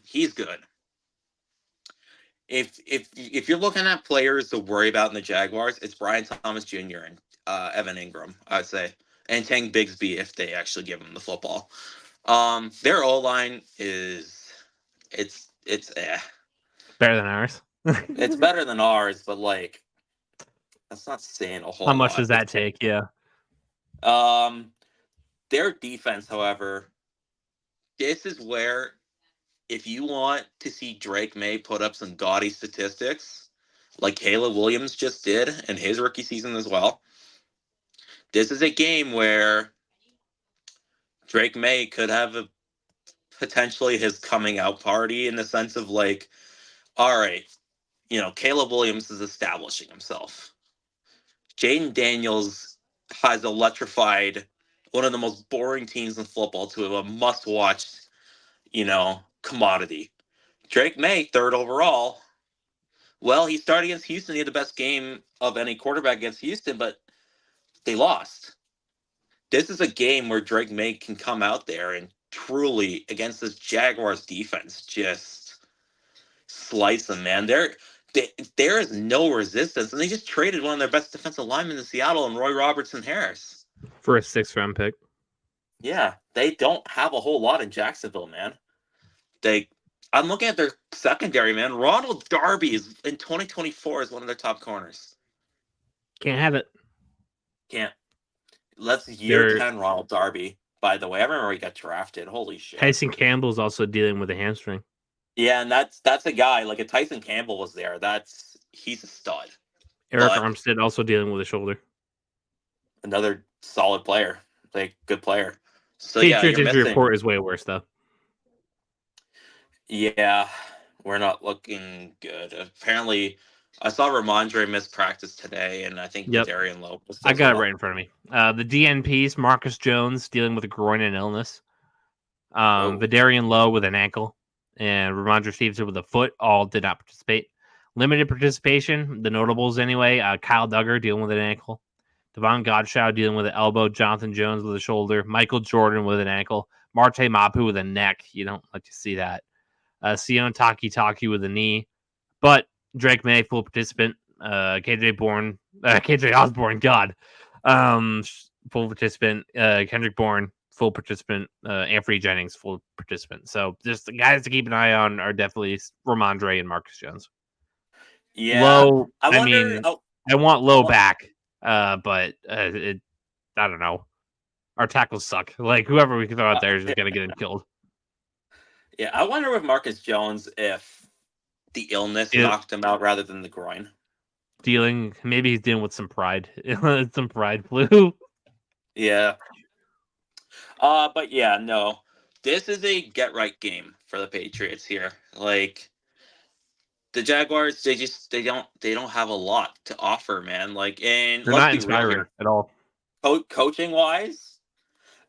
He's good. If you're looking at players to worry about in the Jaguars, it's Brian Thomas Jr. and Evan Ingram, I'd say, and Tank Bigsby if they actually give him the football. Their O line it's better than ours. It's better than ours, but like that's not saying a whole lot. How much does that take? Yeah. Their defense, however, this is where if you want to see Drake Maye put up some gaudy statistics, like Caleb Williams just did in his rookie season as well, this is a game where Drake Maye could have potentially his coming out party in the sense of like, all right, Caleb Williams is establishing himself. Jaden Daniels has electrified one of the most boring teams in football to a must-watch, commodity. Drake Maye, third overall. Well, he started against Houston. He had the best game of any quarterback against Houston, but they lost. This is a game where Drake Maye can come out there and truly, against this Jaguars defense, just slice them, man. There is no resistance, and they just traded one of their best defensive linemen in Seattle and Roy Robertson Harris for a 6th-round pick. Yeah, they don't have a whole lot in Jacksonville, man. I'm looking at their secondary, man. Ronald Darby is in 2024 is one of their top corners. Can't have it. Can't. Let's year 10 Ronald Darby. By the way, I remember he got drafted. Holy shit. Tyson Campbell's also dealing with a hamstring. Yeah, and that's a guy like if Tyson Campbell was there. He's a stud. Eric Armstead also dealing with a shoulder. Another solid player, like good player. So Patriots injury report is way worse though. Yeah, we're not looking good. Apparently, I saw Ramondre miss practice today, and I think Darian Lowe. I got it right in front of me. The DNPs, Marcus Jones dealing with a groin and illness. Vidarian Lowe with an ankle, and Ramondre Stevenson with a foot. All did not participate. Limited participation, the notables anyway. Kyle Duggar dealing with an ankle. Devon Godchaux dealing with an elbow. Jonathan Jones with a shoulder. Michael Jordan with an ankle. Marte Mapu with a neck. You don't like to see that. Sion Taki with a knee. But Drake Maye, full participant. KJ Osborne, God. Full participant. Kendrick Bourne, full participant. Anthony Jennings, full participant. So just the guys to keep an eye on are definitely Ramondre and Marcus Jones. Yeah. Lowe, I want Lowe back. But I don't know. Our tackles suck. Like whoever we can throw out there is just gonna get him killed. Yeah, I wonder with Marcus Jones if the illness knocked him out rather than the groin. Maybe he's dealing with some pride, some pride flu. Yeah. But yeah, no. This is a get right game for the Patriots here. Like the Jaguars, they don't have a lot to offer, man. Like, and they're not inspiring at all. Coaching wise,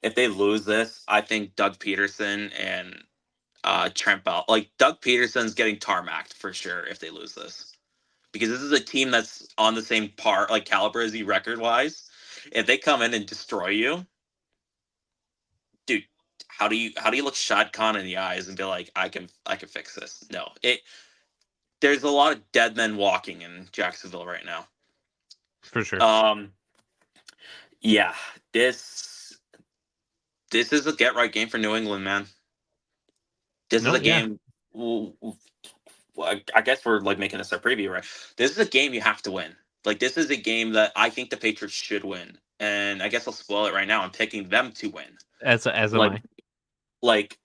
if they lose this, I think Doug Peterson and Trent Bell, like Doug Peterson's getting tarmacked for sure if they lose this, because this is a team that's on the same caliber as you record wise. If they come in and destroy you, dude, how do you look Shad Khan in the eyes and be like, I can fix this? No, there's a lot of dead men walking in Jacksonville right now. For sure. Yeah, this is a get right game for New England, man. This is No, a yeah. game. Well, I guess we're like making this a preview, right? This is a game you have to win. Like this is a game that I think the Patriots should win, and I guess I'll spoil it right now. I'm picking them to win. As am Like, I. like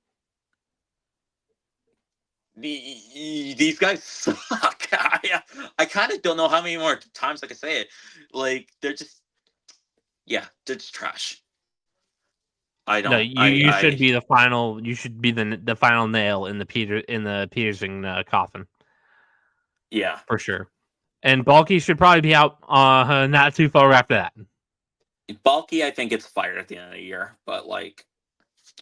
these guys suck. I kind of don't know how many more times I can say it. Like they're just, yeah, they're just trash. I No, don't. you should be the final. You should be the final nail in the Peterson coffin Yeah. for sure. And Balky should probably be out not too far after that. Bulky, I think gets fired at the end of the year, but like,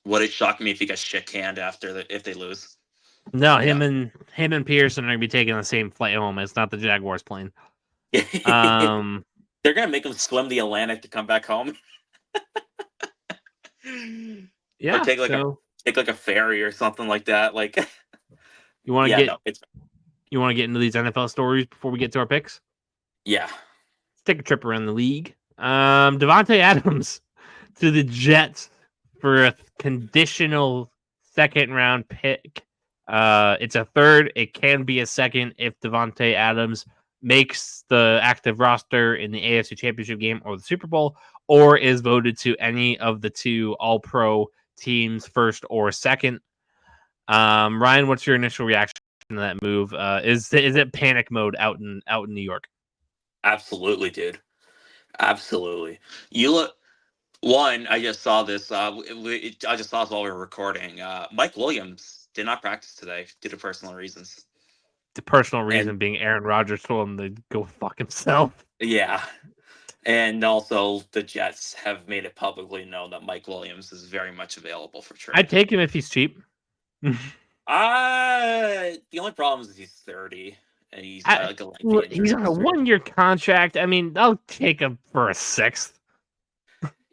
would it shock me if he gets shit canned if they lose? No, him and Pearson are gonna be taking the same flight home. It's not the Jaguars plane. They're gonna make him swim the Atlantic to come back home. Yeah. Or take like a ferry or something like that. Like, you want to yeah, you want to get into these NFL stories before we get to our picks? Yeah. Let's take a trip around the league. Devontae Adams to the Jets for a conditional second round pick. It's a third. It can be a second if Devontae Adams makes the active roster in the AFC Championship game or the Super Bowl, or is voted to any of the two All-Pro teams, first or second. Ryan, what's your initial reaction to that move? Is it panic mode out in New York? Absolutely, dude. Absolutely. You look. One, I just saw this. I just saw this while we were recording. Mike Williams did not practice today due to personal reasons. The personal reason being Aaron Rodgers told him to go fuck himself. Yeah. And also, the Jets have made it publicly known that Mike Williams is very much available for trade. I'd take him if he's cheap. The only problem is he's 30 and he's got like a lengthy injury. He's on a 1-year contract. I mean, I'll take him for a sixth.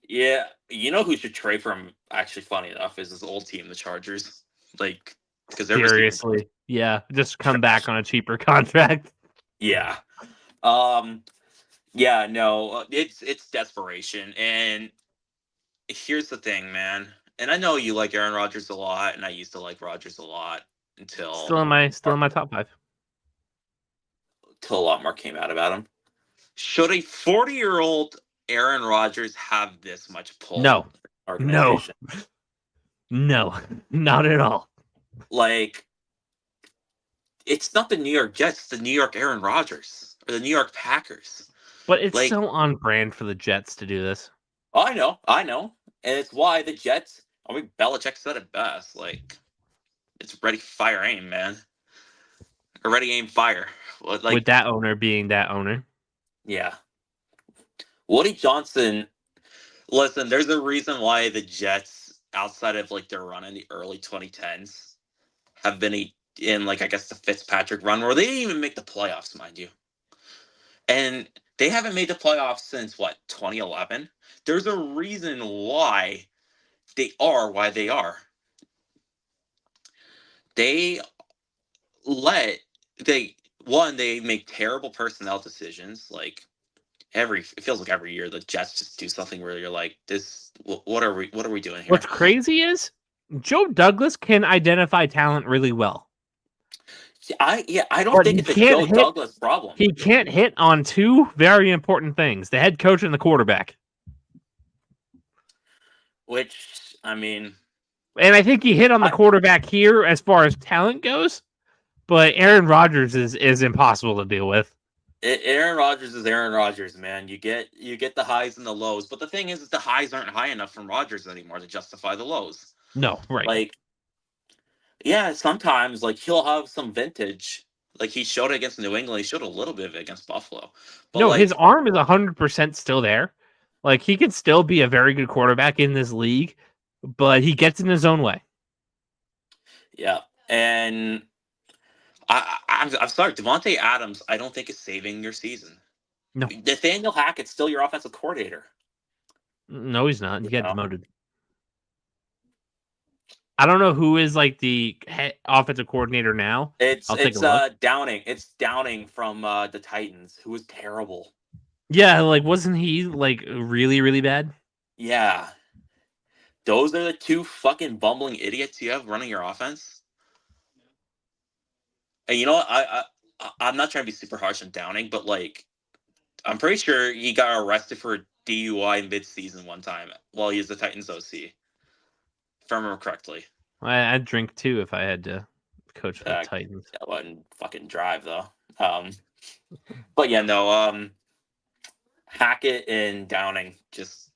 Yeah, you know who should trade for him? Actually, funny enough, is his old team, the Chargers. Like, because they're seriously, yeah, just come back on a cheaper contract. Yeah. Yeah, no, it's desperation, and here's the thing, man. And I know you like Aaron Rodgers a lot, and I used to like Rodgers a lot until still in my top 5. Till a lot more came out about him. Should a 40-year-old Aaron Rodgers have this much pull? No, not at all. Like, it's not the New York Jets, it's the New York Aaron Rodgers or the New York Packers. But it's so on brand for the Jets to do this. I know. And it's why the Jets, I mean, Belichick said it best. Like, it's ready, fire, aim, man. Or ready, aim, fire. Like, with that owner being that owner. Yeah. Woody Johnson, listen, there's a reason why the Jets, outside of like their run in the early 2010s, have been in like, I guess, the Fitzpatrick run where they didn't even make the playoffs, mind you. And they haven't made the playoffs since, 2011? There's a reason why they are why they are. They make terrible personnel decisions. Like, it feels like every year the Jets just do something where you're like, what are we doing here? What's crazy is Joe Douglas can identify talent really well. I don't think it's a Joe Douglas problem. He can't hit on two very important things: the head coach and the quarterback. Which, I mean, and I think he hit on the quarterback here as far as talent goes, but Aaron Rodgers is impossible to deal with. Aaron Rodgers is Aaron Rodgers, man. You get the highs and the lows, but the thing is the highs aren't high enough from Rodgers anymore to justify the lows. No, right? Like, yeah, sometimes like he'll have some vintage. Like he showed it against New England. He showed a little bit of it against Buffalo. But no, his arm is 100% still there. Like he could still be a very good quarterback in this league, but he gets in his own way. Yeah, and I'm sorry, Devontae Adams, I don't think is saving your season. No. Nathaniel Hackett's still your offensive coordinator. No, he's not. He got demoted. I don't know who is like the offensive coordinator now. It's Downing. It's Downing from the Titans, who was terrible. Yeah, like wasn't he like really, really bad? Yeah. Those are the two fucking bumbling idiots you have running your offense. And you know what? I'm not trying to be super harsh on Downing, but like I'm pretty sure he got arrested for DUI mid-season one time while he was the Titans OC, if I remember correctly. I'd drink too if I had to coach the Uh, Titans. I wouldn't fucking drive though. But yeah, no. Hackett and Downing just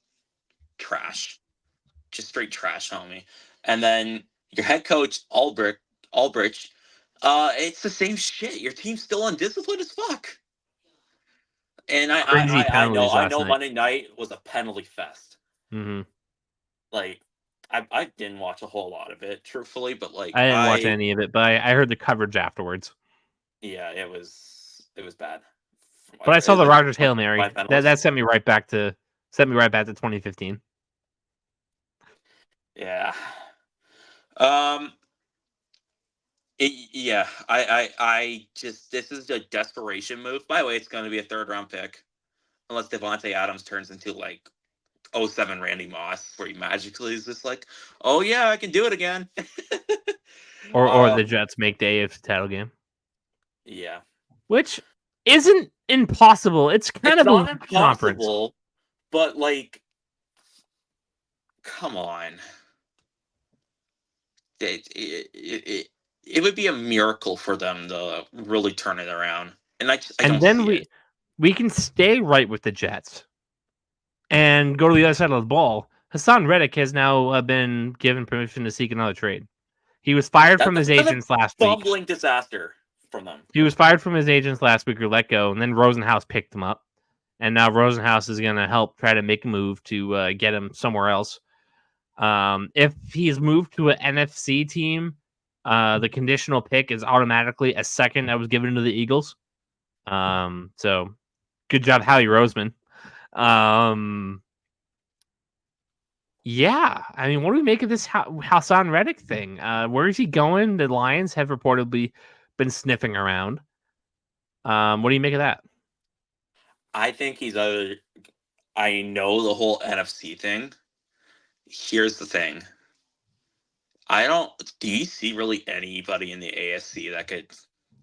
trash, just straight trash, homie. And then your head coach Albrecht, it's the same shit. Your team's still undisciplined as fuck. And Crazy penalties I last know night. Monday night was a penalty fest. Mm-hmm. Like I didn't watch a whole lot of it, truthfully, but like I didn't watch any of it, but I heard the coverage afterwards. yeah, it was bad. But I saw the Rogers Hail My Mary. penalties. That sent me right back to 2015. Yeah. Yeah, I just this is a desperation move. By the way, it's going to be a third round pick, unless Devontae Adams turns into like '07 Randy Moss, where he magically is just like, oh yeah, I can do it again. Or the Jets make the AFC title game, Yeah, which isn't impossible. It's kind it's of not a conference. impossible, but like, come on, it would be a miracle for them to really turn it around, and I And don't then see it. we can stay right with the Jets and go to the other side of the ball. Hassan Reddick has now been given permission to seek another trade. He was fired from his That's a agents last week. bumbling disaster from them. He was fired from his agents last week or let go, and then Rosenhaus picked him up. And now Rosenhaus is going to help try to make a move to get him somewhere else. If he's moved to an NFC team, the conditional pick is automatically a second that was given to the Eagles. So good job, Howie Roseman. Yeah, I mean, what do we make of this Hassan Reddick thing? Where is he going? The Lions have reportedly been sniffing around. What do you make of that? I think he's other. I know the whole NFC thing. Here's the thing. I don't. Do you see really anybody in the ASC that could?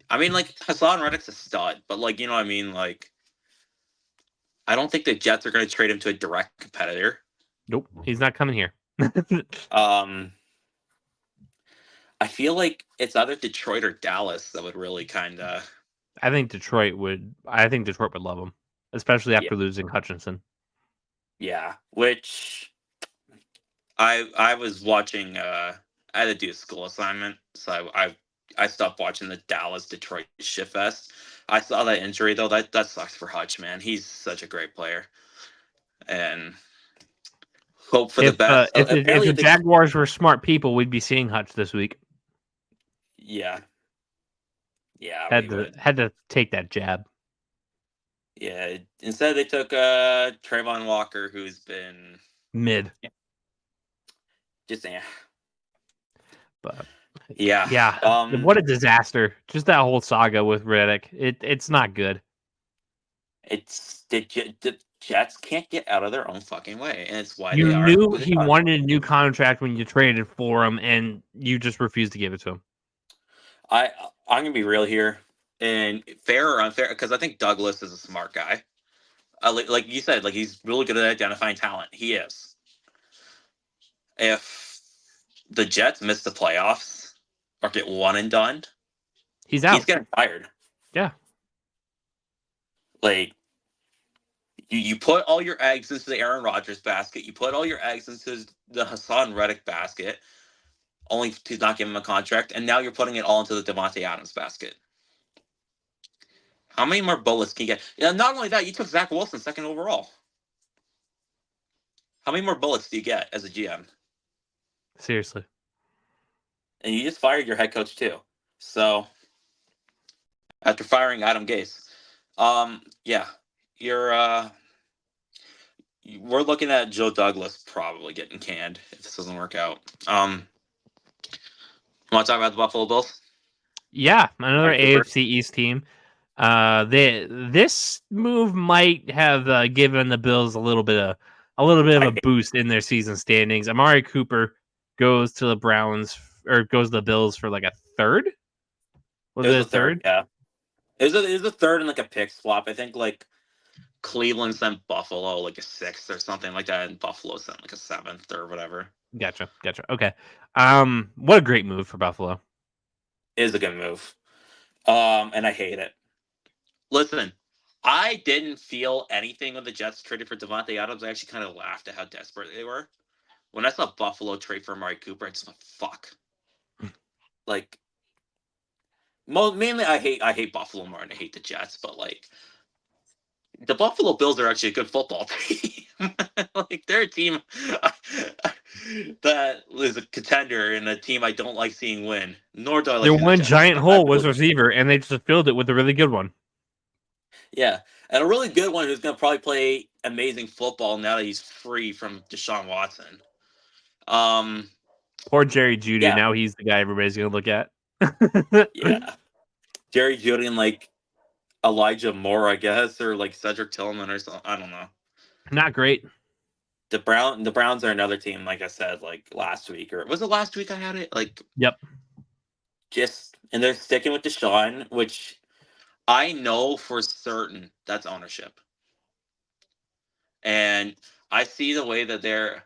I mean, like Hassan Reddick's a stud, but like you know what I mean. Like, I don't think the Jets are going to trade him to a direct competitor. Nope, he's not coming here. I feel like it's either Detroit or Dallas that would really kind of. I think Detroit would love him, especially Yeah, after losing Hutchinson. yeah. Which I was watching. I had to do a school assignment, so I stopped watching the Dallas Detroit shitfest. I saw that injury though. That sucks for Hutch, man. He's such a great player, and hope for the best. If Apparently, the Jaguars were smart people, we'd be seeing Hutch this week. yeah, yeah, we Had would. to take that jab. Yeah. Instead, they took Trayvon Walker, who's been Mid. just But yeah. what a disaster! Just that whole saga with Reddick. It's not good. It's the Jets can't get out of their own fucking way, and it's why You they are. knew he wanted a new contract when you traded for him, and you just refused to give it to him. I'm gonna be real here, and fair or unfair, because I think Douglas is a smart guy. Like you said, like he's really good at identifying talent. He is. If the Jets miss the playoffs or get one and done, he's out. He's getting fired. Yeah. Like you put all your eggs into the Aaron Rodgers basket. You put all your eggs into the Hassan Reddick basket, only to not give him a contract, and now you're putting it all into the Devontae Adams basket. How many more bullets can you get? Yeah, not only that, you took Zach Wilson second overall. How many more bullets do you get as a GM? Seriously. And you just fired your head coach too. So after firing Adam Gase, yeah, we're looking at Joe Douglas probably getting canned if this doesn't work out. Want to talk about the Buffalo Bills? Yeah, another AFC East team. This move might have given the Bills a little bit of a boost in their season standings. Amari Cooper goes to the Browns or goes to the Bills for like a third. Was it a third? Yeah. It was a third and like a pick swap. I think like Cleveland sent Buffalo like a sixth or something like that, and Buffalo sent like a seventh or whatever. Gotcha. Okay. What a great move for Buffalo. It is a good move. And I hate it. Listen, I didn't feel anything when the Jets traded for Devontae Adams. I actually kind of laughed at how desperate they were. When I saw Buffalo trade for Amari Cooper, I just went, fuck. Like, mainly I hate Buffalo more and I hate the Jets, but like the Buffalo Bills are actually a good football team. Like they're a team that is a contender and a team I don't like seeing win. Nor do I like Their seeing the one Jets. giant hole was receiver, and they just filled it with a really good one. Yeah, and a really good one who's going to probably play amazing football now that he's free from Deshaun Watson. Poor Jerry Jeudy. Yeah. Now he's the guy everybody's going to look at. Yeah, Jerry Jeudy and like Elijah Moore, I guess, or like Cedric Tillman or something. I don't know. Not great. The Browns are another team, like I said, like last week, or was it last week I had it? Like, yep. And they're sticking with Deshaun, which I know for certain that's ownership. And I see the way that they're,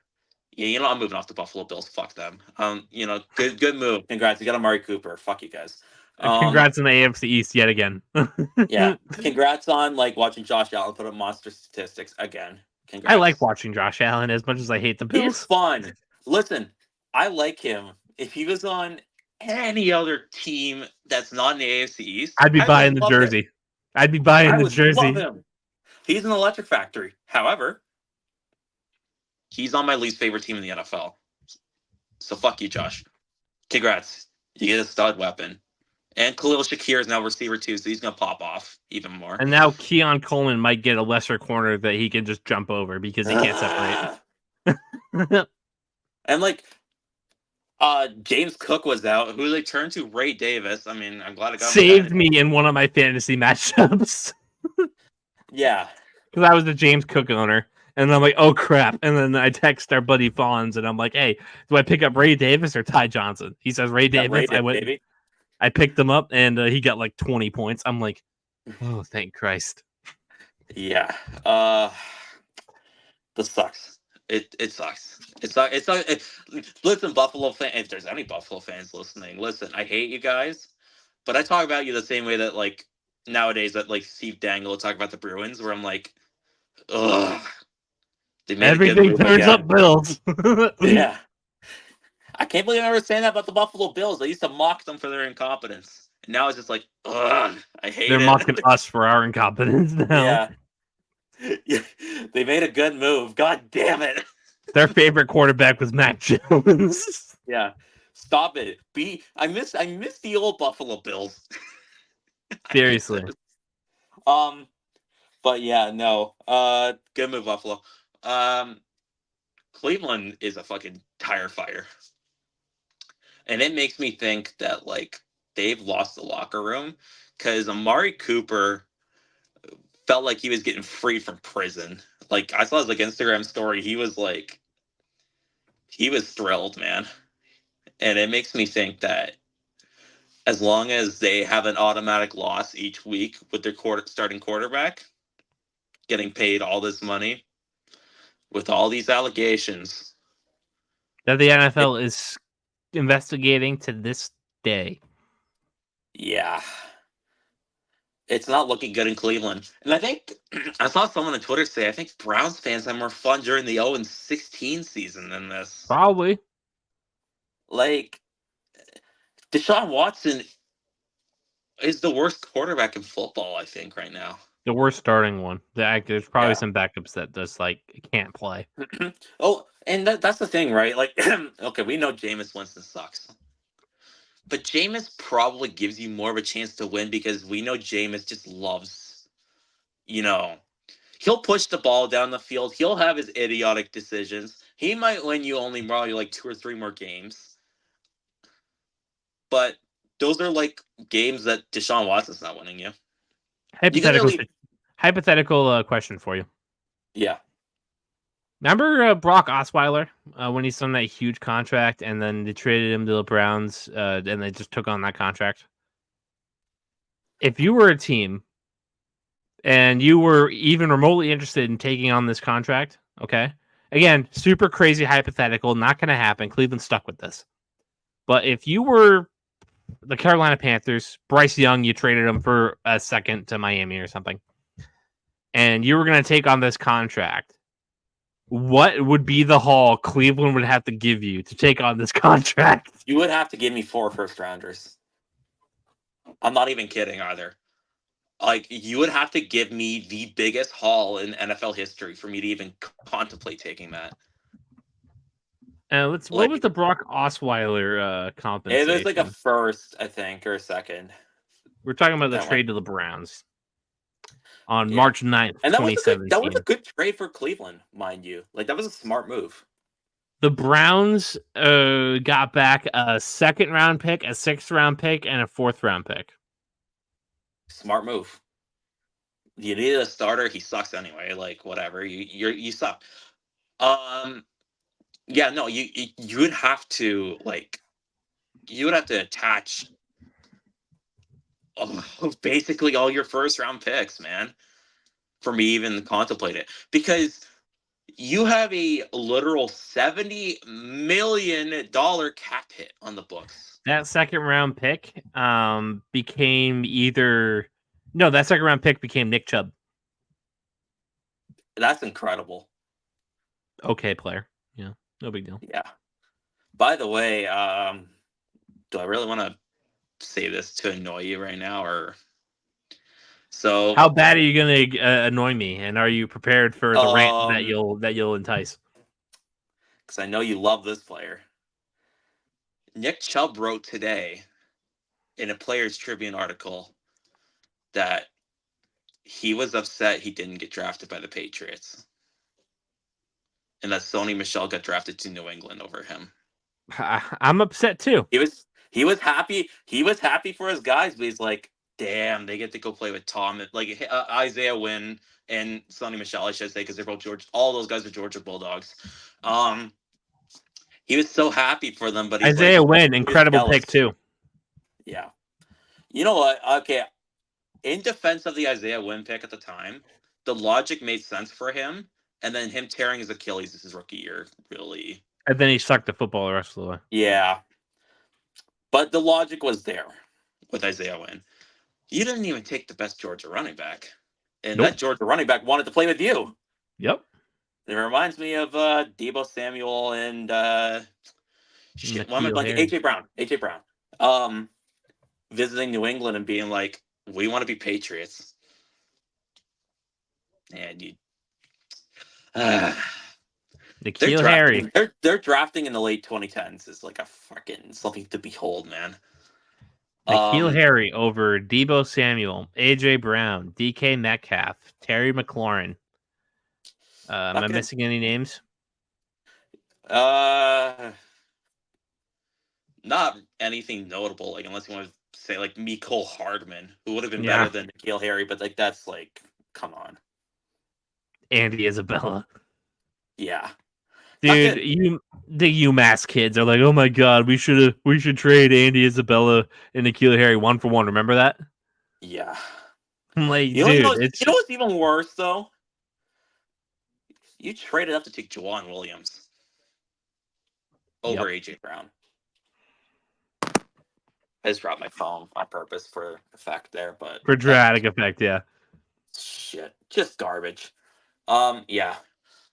I'm moving off the Buffalo Bills. Fuck them. Good move. Congrats. You got Amari Cooper. Fuck you guys. Congrats on the AFC East yet again. Yeah. Congrats on like watching Josh Allen put up monster statistics again. Congrats. I like watching Josh Allen as much as I hate the Bills. He's fun. Listen, I like him. If he was on any other team that's not in the AFC East, I'd be buying the jersey. I'd be buying the jersey. Love him. He's an electric factory. However, he's on my least favorite team in the NFL. So fuck you, Josh. Congrats. You get a stud weapon. And Khalil Shakir is now receiver too, so he's going to pop off even more. And now Keon Coleman might get a lesser corner that he can just jump over because he can't separate. And like, James Cook was out, who they turned to Ray Davis. I mean, I'm glad I got saved me in one of my fantasy matchups. Yeah. Because I was the James Cook owner. And I'm like, oh, crap. And then I text our buddy Fawns, and I'm like, hey, do I pick up Ray Davis or Ty Johnson? He says Ray Davis. I picked him up, and he got like 20 points. I'm like, oh, thank Christ. Yeah. This sucks. It sucks. Listen, Buffalo fans, if there's any Buffalo fans listening, listen, I hate you guys, but I talk about you the same way that, like, nowadays that, like, Steve Dangle will talk about the Bruins, where I'm like, ugh. Everything turns up Bills. Yeah. I can't believe I ever saying that about the Buffalo Bills. I used to mock them for their incompetence. And now it's just like, ugh, I hate it. They're mocking us for our incompetence now. Yeah. They made a good move. God damn it. Their favorite quarterback was Mac Jones. Yeah. Stop it. I miss the old Buffalo Bills. Seriously. But yeah, no. Good move, Buffalo. Cleveland is a fucking tire fire. And it makes me think that, like, they've lost the locker room because Amari Cooper felt like he was getting free from prison. Like, I saw his, like, Instagram story. He was thrilled, man. And it makes me think that as long as they have an automatic loss each week with their starting quarterback, getting paid all this money with all these allegations that the NFL is investigating to this day. Yeah. It's not looking good in Cleveland. And I think I saw someone on Twitter say I think Browns fans had more fun during the 0-16 season than this. Probably. Like, Deshaun Watson is the worst quarterback in football, I think, right now. The worst starting one. There's probably some backups that just, like, can't play. Oh, and that's the thing, right? Like, okay, we know Jameis Winston sucks. But Jameis probably gives you more of a chance to win because we know Jameis just loves, he'll push the ball down the field. He'll have his idiotic decisions. He might win you only probably like 2 or 3 more games. But those are like games that Deshaun Watson's not winning you. Hypothetical question for you. Yeah. Remember Brock Osweiler when he signed that huge contract and then they traded him to the Browns and they just took on that contract? If you were a team and you were even remotely interested in taking on this contract, okay? Again, super crazy hypothetical, not going to happen. Cleveland's stuck with this. But if you were the Carolina Panthers, Bryce Young, you traded him for a second to Miami or something, and you were going to take on this contract, what would be the haul Cleveland would have to give you to take on this contract? You would have to give me 4 first-rounders. I'm not even kidding either. Like, you would have to give me the biggest haul in NFL history for me to even contemplate taking that. What was the Brock Osweiler compensation? It was like a first, I think, or a second. We're talking about the trade to the Browns on March 9th, and 2017. That was a good trade for Cleveland, mind you. Like, that was a smart move. The Browns got back a second-round pick, a 6th-round pick, and a 4th-round pick. Smart move. You needed a starter. He sucks anyway. Like, whatever. You suck. Yeah, no. You would have to attach basically all your first-round picks, man, for me even to contemplate it, because you have a literal $70 million cap hit on the books. That second-round pick became that second-round pick became Nick Chubb. That's incredible. Okay, player. Yeah, no big deal. Yeah. By the way, do I really want to say this to annoy you right now, or so? How bad are you going to annoy me, and are you prepared for the rant that you'll entice? Because I know you love this player. Nick Chubb wrote today in a Players Tribune article that he was upset he didn't get drafted by the Patriots, and that Sony Michel got drafted to New England over him. I'm upset too. He was happy. He was happy for his guys, but he's like, damn, they get to go play with Tom, like Isaiah Wynn and Sonny Michel, I should say, because they're both Georgia. All those guys are Georgia Bulldogs. He was so happy for them, but Isaiah Wynn, incredible pick too. Yeah. You know what? Okay. In defense of the Isaiah Wynn pick at the time, the logic made sense for him, and then him tearing his Achilles his rookie year really. And then he sucked the football the rest of the way. Yeah. But the logic was there with Isaiah Wynn. You didn't even take the best Georgia running back. And that Georgia running back wanted to play with you. Yep. It reminds me of Deebo Samuel and AJ Brown. AJ Brown. Visiting New England and being like, we want to be Patriots. And you N'Keal Harry. They're drafting in the late 2010s is like a fucking something to behold, man. N'Keal Harry over Deebo Samuel, AJ Brown, DK Metcalf, Terry McLaurin. Am I missing any names? Not anything notable, like unless you want to say like Mecole Hardman, who would have been better than N'Keal Harry, but like that's like, come on. Andy Isabella. Yeah. Dude, the UMass kids are like, oh my god, we should trade Andy Isabella and N'Keal Harry 1-for-1. Remember that? Yeah. I'm like, you know what's even worse though? You traded up to take Juwan Williams over AJ Brown. I just dropped my phone on purpose for effect there, but for dramatic effect, yeah. Shit, just garbage. Yeah,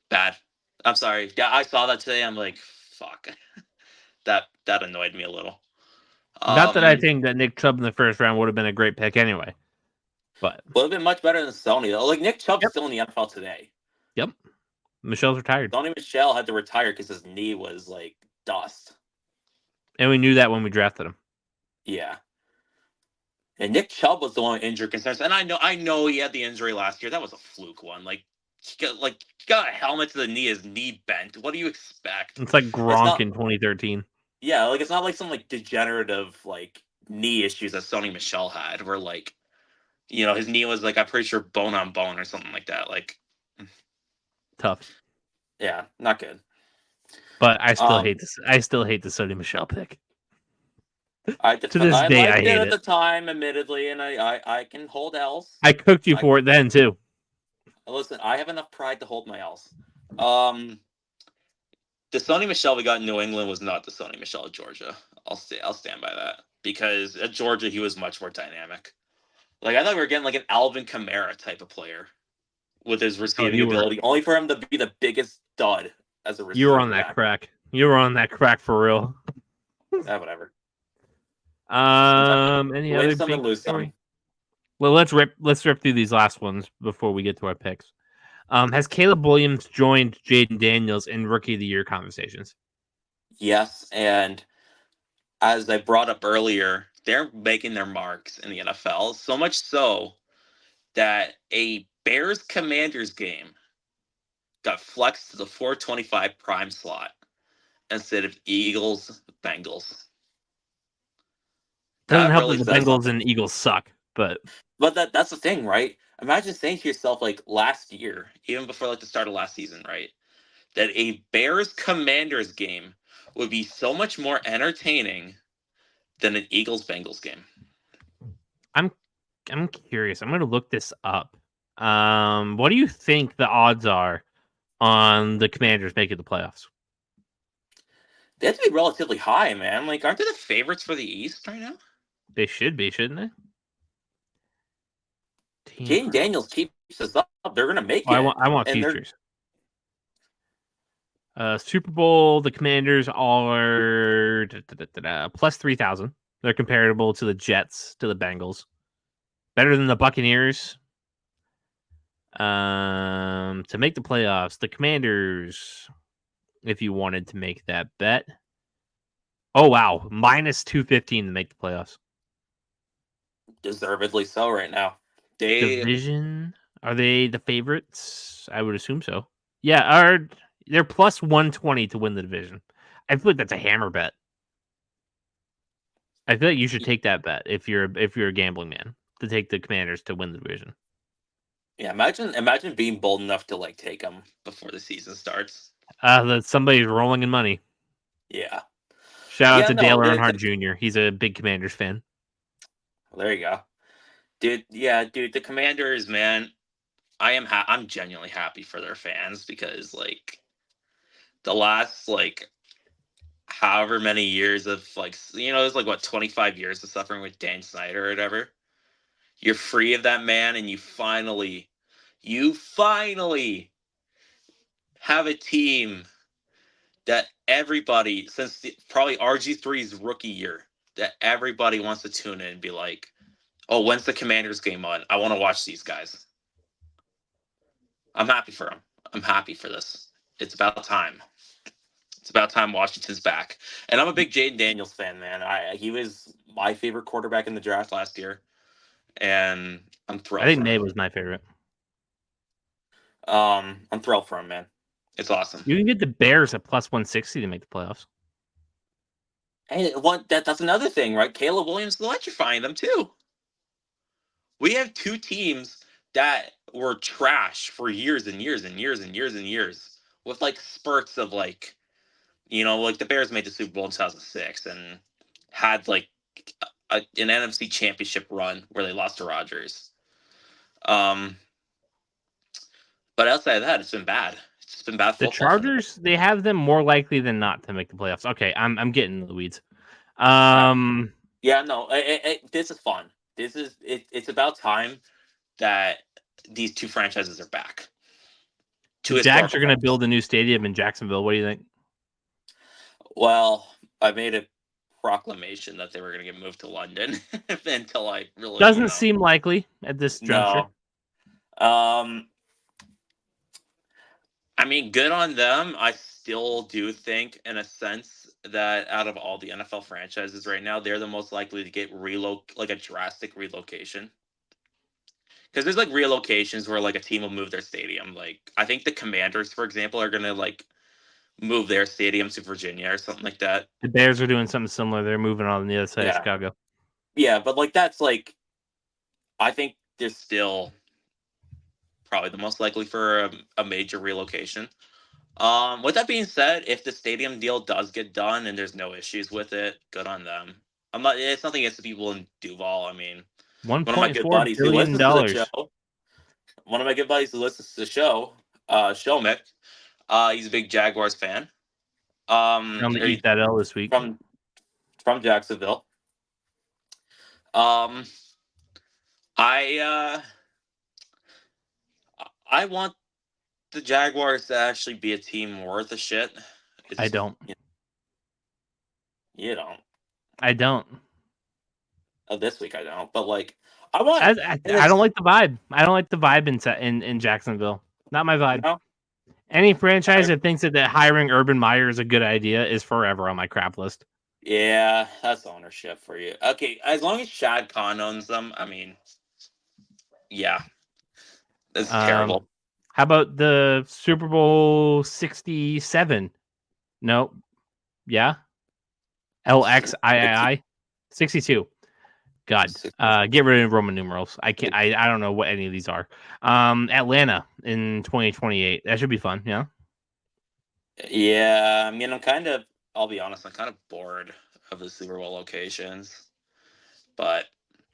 bad. I'm sorry. Yeah, I saw that today. I'm like, fuck. that annoyed me a little. Not that I think that Nick Chubb in the first round would have been a great pick anyway, but would have been much better than Sony though. Like Nick Chubb's still in the NFL today. Yep. Michel's retired. Sony Michel had to retire because his knee was like dust. And we knew that when we drafted him. Yeah. And Nick Chubb was the one with injury concerns. And I know he had the injury last year. That was a fluke one. Like he got a helmet to the knee, his knee bent. What do you expect? It's like Gronk in 2013. Yeah, like it's not like some like degenerative like knee issues that Sony Michel had where like his knee was like, I'm pretty sure bone on bone or something like that. Like, Tough. yeah, not good. But I still hate this. I still hate the Sony Michel pick. I To this day, I liked it hate at the it. time, admittedly, and I can hold L's. I cooked you for it then too. Listen, I have enough pride to hold my L's. The Sony Michel we got in New England was not the Sony Michel of Georgia. I'll stand by that, because at Georgia he was much more dynamic. Like, I thought we were getting like an Alvin Kamara type of player with his receiving ability, only for him to be the biggest dud as a receiver. You were on that crack. You were on that crack for real. Whatever. Any other some and big lose story? some. Well, let's rip through these last ones before we get to our picks. Has Caleb Williams joined Jaden Daniels in Rookie of the Year conversations? Yes, and as I brought up earlier, they're making their marks in the NFL, so much so that a Bears-Commanders game got flexed to the 425 prime slot instead of Eagles-Bengals. Doesn't help that the Bengals and Eagles suck, but that's the thing, right? Imagine saying to yourself, like, last year, even before like the start of last season, right, that a Bears-Commanders game would be so much more entertaining than an Eagles-Bengals game. I'm curious. I'm going to look this up. What do you think the odds are on the Commanders making the playoffs? They have to be relatively high, man. Like, aren't they the favorites for the East right now? They should be, shouldn't they? Jaden Daniels keeps us up. They're going to make it. I want futures. Super Bowl, the Commanders are plus 3,000. They're comparable to the Jets, to the Bengals. Better than the Buccaneers. To make the playoffs, the Commanders, if you wanted to make that bet. Oh, wow. Minus 215 to make the playoffs. Deservedly so right now. Division? Are they the favorites? I would assume so. Yeah, they're plus 120 to win the division. I feel like that's a hammer bet. I feel like you should take that bet if you're a gambling man, to take the Commanders to win the division. Yeah, imagine being bold enough to like take them before the season starts. That somebody's rolling in money. Yeah. Shout out to Dale Earnhardt Jr. He's a big Commanders fan. Well, there you go. Dude, the Commanders, man, I'm genuinely happy for their fans, because like the last like however many years of like, it's like what, 25 years of suffering with Dan Snyder or whatever. You're free of that man, and you finally have a team that everybody, since probably RG3's rookie year, that everybody wants to tune in and be like, oh, when's the Commanders game on? I want to watch these guys. I'm happy for them. I'm happy for this. It's about time. It's about time Washington's back. And I'm a big Jaden Daniels fan, man. He was my favorite quarterback in the draft last year, and I'm thrilled. I think Maye was my favorite. I'm thrilled for him, man. It's awesome. You can get the Bears at plus 160 to make the playoffs. Hey, that's another thing, right? Caleb Williams electrifying them too. We have two teams that were trash for years and years and years and years and years, with like spurts of like, like the Bears made the Super Bowl in 2006 and had like an NFC Championship run where they lost to Rodgers. But outside of that, it's been bad. It's been bad football. The Chargers, they have them more likely than not to make the playoffs. Okay, I'm getting in the weeds. Yeah, no, this is fun. It's about time that these two franchises are back. The Jags are going to build a new stadium in Jacksonville. What do you think? Well, I made a proclamation that they were going to get moved to London until I really doesn't seem likely at this juncture. No. I mean, good on them. I still do think, in a sense, that out of all the NFL franchises right now, they're the most likely to get like a drastic relocation. Because there's like relocations where like a team will move their stadium. Like, I think the Commanders, for example, are going to like move their stadium to Virginia or something like that. The Bears are doing something similar. They're moving on the other side of Chicago. Yeah, but like that's like, I think they're still probably the most likely for a major relocation. With that being said, if the stadium deal does get done and there's no issues with it, good on them. It's nothing against the people in Duval. I mean, one of my good $1.4 buddies who billion. listens to the show, Showmick, he's a big Jaguars fan. I'm gonna eat that L this week. From Jacksonville. I want the Jaguars to actually be a team worth a shit. I don't. You don't. I don't. This week I don't. But like, I want. I don't like the vibe. I don't like the vibe in Jacksonville. Not my vibe. No? Any franchise that thinks that hiring Urban Meyer is a good idea is forever on my crap list. Yeah, that's ownership for you. Okay, as long as Shad Khan owns them, I mean, yeah, that's terrible. How about the Super Bowl 67? No, yeah, LXII 62. God, get rid of Roman numerals. I can't. I don't know what any of these are. Atlanta in 2028. That should be fun. Yeah. Yeah, I mean, I'll be honest, I'm kind of bored of the Super Bowl locations. But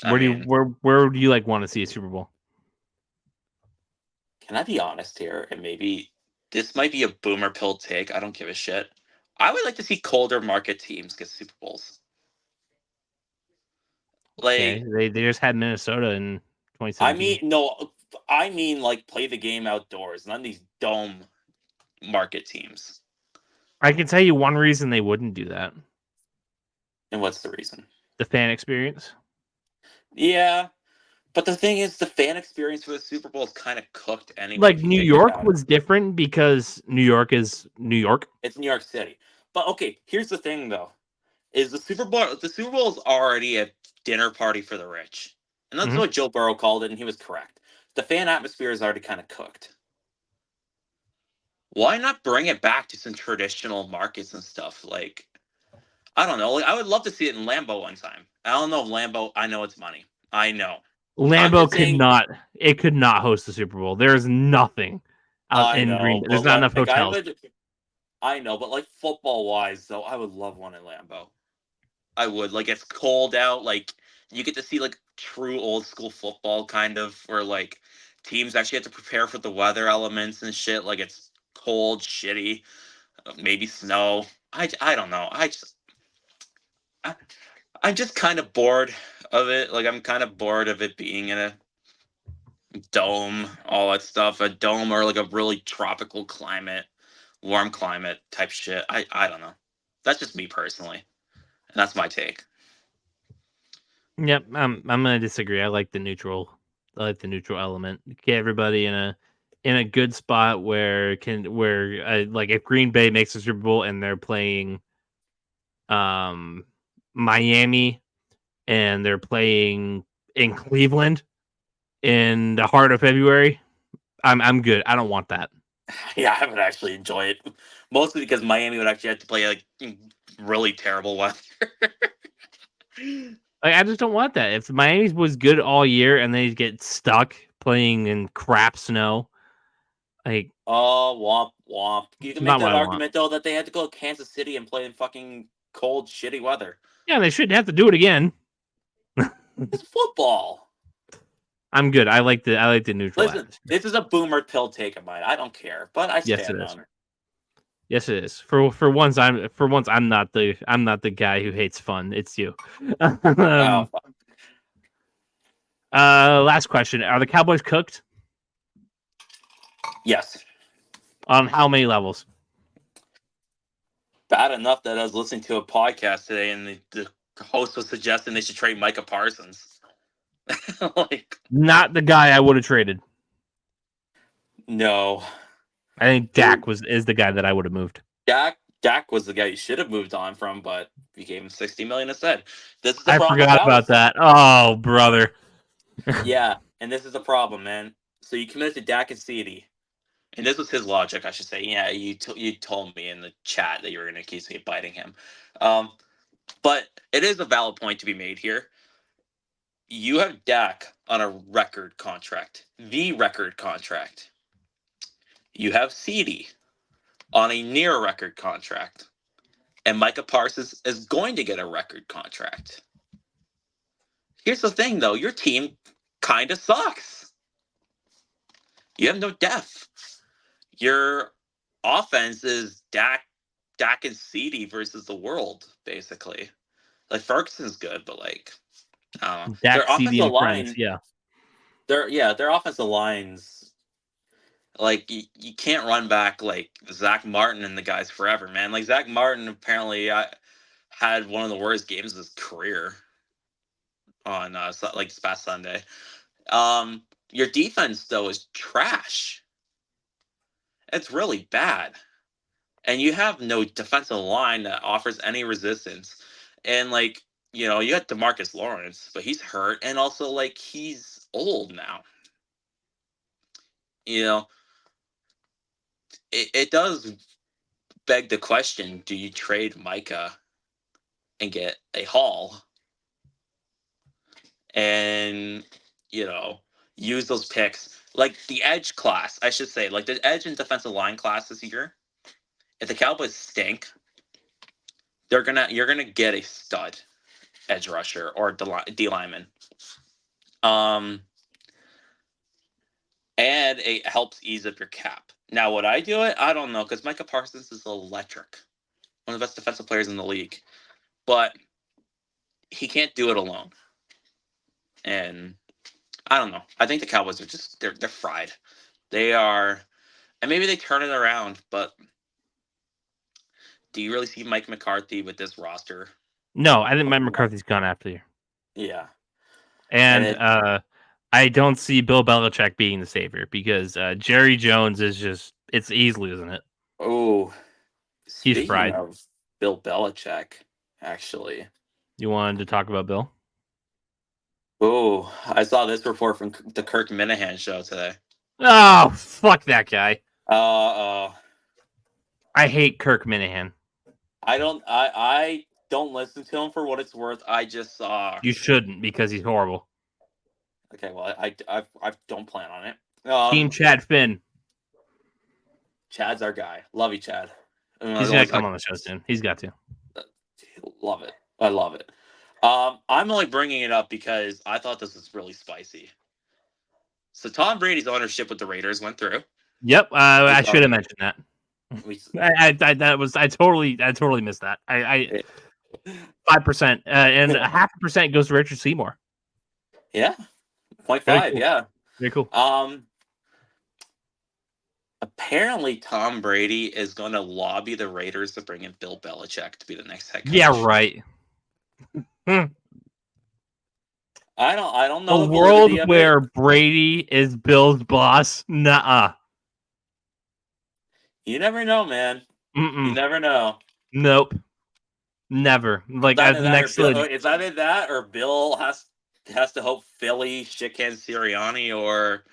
where do you like want to see a Super Bowl? Can I be honest here? And maybe this might be a boomer pill take. I don't give a shit. I would like to see colder market teams get Super Bowls. Like they just had Minnesota in 2017. I mean like play the game outdoors, not these dome market teams. I can tell you one reason they wouldn't do that. And what's the reason? The fan experience. Yeah. But the thing is, the fan experience for the Super Bowl is kind of cooked anyway. Like New York was different because New York is New York. It's New York City. But okay, here's the thing though. Is the Super Bowl is already a dinner party for the rich. And that's what Joe Burrow called it, and he was correct. The fan atmosphere is already kind of cooked. Why not bring it back to some traditional markets and stuff? Like, I don't know. Like, I would love to see it in Lambeau one time. I don't know if Lambeau, I know it's money. I know. Lambeau could not host the Super Bowl. There is nothing out in Green Bay. There's not enough hotels. I know, but like football-wise, though, I would love one in Lambeau. I would. Like, it's cold out. Like, you get to see, like, true old-school football, kind of, where, like, teams actually have to prepare for the weather elements and shit. Like, it's cold, shitty, maybe snow. I don't know. I'm just kind of bored of it. Like, I'm kind of bored of it being in a dome, all that stuff. A dome or, like, a really tropical climate, warm climate type shit. I don't know. That's just me personally. And that's my take. Yep, I'm gonna disagree. I like the neutral element. Get everybody in a good spot where like if Green Bay makes a Super Bowl and they're playing Miami and they're playing in Cleveland in the heart of February, I'm good. I don't want that. Yeah, I would actually enjoy it. Mostly because Miami would actually have to play like really terrible weather. Like, I just don't want that. If Miami was good all year and they get stuck playing in crap snow, like, womp womp. You can make that argument though that they had to go to Kansas City and play in fucking cold, shitty weather. Yeah, they shouldn't have to do it again. It's football. I'm good. I like the neutral. Listen, this is a boomer pill take of mine. I don't care, but I stand on it. Yes, it is. For once, I'm not the guy who hates fun. It's you. Last question: are the Cowboys cooked? Yes. On how many levels? Bad enough that I was listening to a podcast today, and the host was suggesting they should trade Micah Parsons. Like, not the guy I would have traded. No, I think Dak is the guy that I would have moved. Dak was the guy you should have moved on from, but you gave him $60 million instead. I forgot about that. Oh, brother. Yeah, and this is the problem, man. So you committed to Dak and CD, and this was his logic, I should say. Yeah, you told me in the chat that you were going to keep biting him. But it is a valid point to be made here. you have Dak on a record contract, the record contract. You have CeeDee on a near record contract, and Micah Parsons is going to get a record contract. Here's the thing, though. Your team kind of sucks. You have no depth. Your offense is Dak and CeeDee versus the world, basically. Like, Ferguson's good, but, like, I don't know. Dak, Their CD, offensive and friends. line, Yeah. their offensive lines, like, you can't run back, like, Zach Martin and the guys forever, man. Like, Zach Martin apparently had one of the worst games of his career on, like, this past Sunday. Your defense, though, is trash. It's really bad. And you have no defensive line that offers any resistance. And, like, you got DeMarcus Lawrence, but he's hurt. And also, like, he's old now. It does beg the question, do you trade Micah and get a haul? And, use those picks. Like, the edge class, I should say. Like, the edge and defensive line class this year, if the Cowboys stink, you're gonna get a stud edge rusher or D lineman. And it helps ease up your cap. Now, would I do it? I don't know, because Micah Parsons is electric, one of the best defensive players in the league, but he can't do it alone. And I don't know. I think the Cowboys are just they're fried. They are, and maybe they turn it around, but do you really see Mike McCarthy with this roster? No, I think Mike McCarthy's gone after you. Yeah. And I don't see Bill Belichick being the savior because Jerry Jones is it's he's losing it. Oh, he's fried. Of Bill Belichick, actually. You wanted to talk about Bill? Oh, I saw this report from the Kirk Minahan show today. Oh, fuck that guy. I hate Kirk Minahan. I don't listen to him for what it's worth. I just saw. You shouldn't because he's horrible. Okay, well, I don't plan on it. Team Chad Finn. Chad's our guy. Love you, Chad. He's got to come on the show soon. He's got to. Love it. I love it. I'm only bringing it up because I thought this was really spicy. So Tom Brady's ownership with the Raiders went through. Yep, I should have mentioned that. I totally missed that. I 5% and 0.5% goes to Richard Seymour. Yeah, 0.5. Cool. Yeah, very cool. Apparently Tom Brady is going to lobby the Raiders to bring in Bill Belichick to be the next head coach. Yeah, right. I don't know. A world where Brady is Bill's boss. Nuh-uh. You never know, man. You never know. Nope. Never. Like as next it's either that or Bill has to hope Philly shit-can Sirianni, or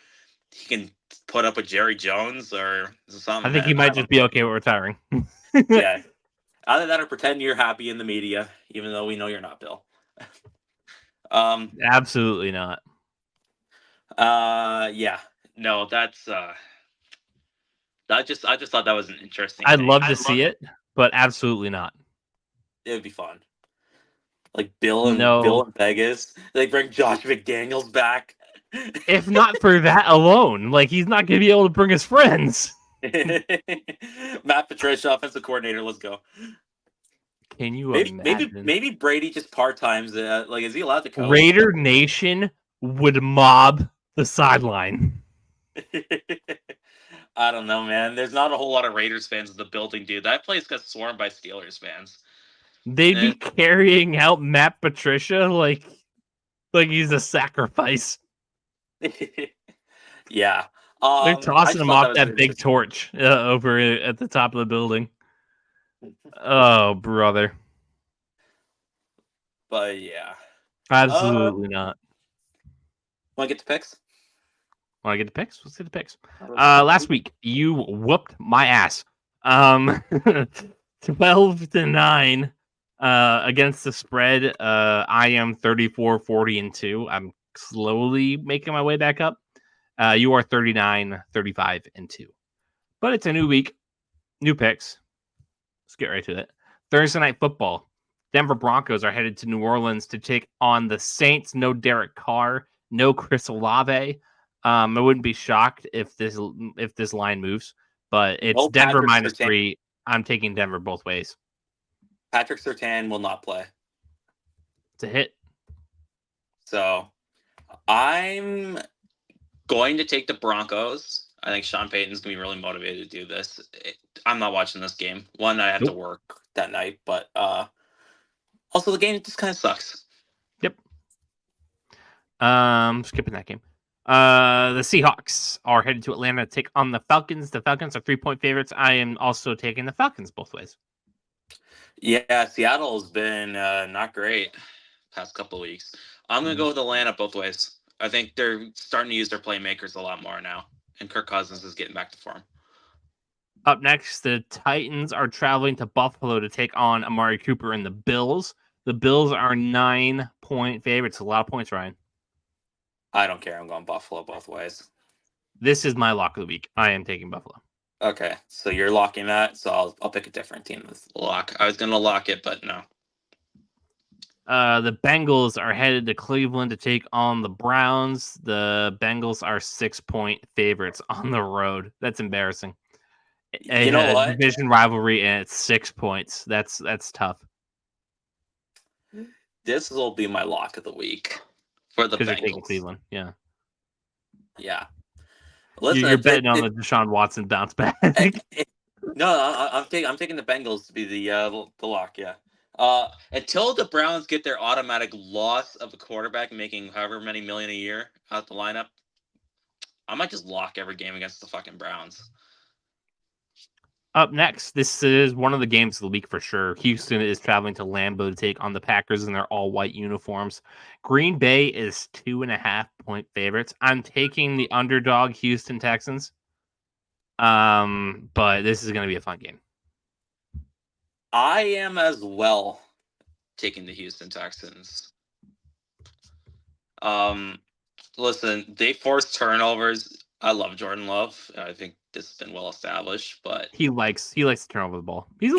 he can put up with Jerry Jones or something. I think he might just be okay with retiring. Yeah. Either that or pretend you're happy in the media, even though we know you're not, Bill. Absolutely not. Yeah. No, that's I just thought that was an interesting I'd love to see it, but absolutely not. It would be fun. Like Bill and Vegas. They bring Josh McDaniels back. If not for that alone, like he's not going to be able to bring his friends. Matt Patricia, offensive coordinator. Let's go. Can you imagine? Maybe Brady just part-times. Like, is he allowed to coach? Raider Nation would mob the sideline. I don't know, man. There's not a whole lot of Raiders fans in the building, dude. That place got swarmed by Steelers fans. They'd be carrying out Matt Patricia like he's a sacrifice. Yeah. They're tossing him off that big torch over at the top of the building. Oh, brother. But yeah. Absolutely not. Want to get the picks? Want to get the picks? Let's get the picks. Last week, you whooped my ass. 12-9. Against the spread, I am 34-40-2. I'm slowly making my way back up. You are 39-35-2. But it's a new week, new picks. Let's get right to it. Thursday night football. Denver Broncos are headed to New Orleans to take on the Saints. No Derek Carr, no Chris Olave. I wouldn't be shocked if this line moves, but it's No Denver Patrick Surtain. -3. I'm taking Denver both ways. Patrick Surtain will not play. It's a hit. So I'm going to take the Broncos. I think Sean Payton's going to be really motivated to do this. I'm not watching this game. One, I have to work that night, but also the game just kind of sucks. Yep. Skipping that game. The Seahawks are headed to Atlanta to take on the Falcons. The Falcons are 3-point favorites. I am also taking the Falcons both ways. Yeah, Seattle's been not great past couple of weeks. I'm going to go with Atlanta both ways. I think they're starting to use their playmakers a lot more now, and Kirk Cousins is getting back to form. Up next, the Titans are traveling to Buffalo to take on Amari Cooper and the Bills. The Bills are 9-point favorites. A lot of points, Ryan. I don't care. I'm going Buffalo both ways. This is my lock of the week. I am taking Buffalo. Okay, so you're locking that, so I'll pick a different team as lock. I was going to lock it, but no. The Bengals are headed to Cleveland to take on the Browns. The Bengals are 6-point favorites on the road. That's embarrassing. You know what? Division rivalry, and it's 6 points. That's tough. This will be my lock of the week for the Bengals. You're taking Cleveland, yeah. Yeah. Listen, you're betting on the Deshaun Watson bounce back. No, I'm taking the Bengals to be the lock. Yeah. Until the Browns get their automatic loss of a quarterback making however many million a year out the lineup, I might just lock every game against the fucking Browns. Up next, this is one of the games of the week for sure. Houston is traveling to Lambeau to take on the Packers in their all-white uniforms. Green Bay is 2.5-point favorites. I'm taking the underdog Houston Texans. But this is going to be a fun game. I am as well taking the Houston Texans. Listen, they force turnovers. I love Jordan Love. I think this has been well established, but he likes to turn over the ball. He's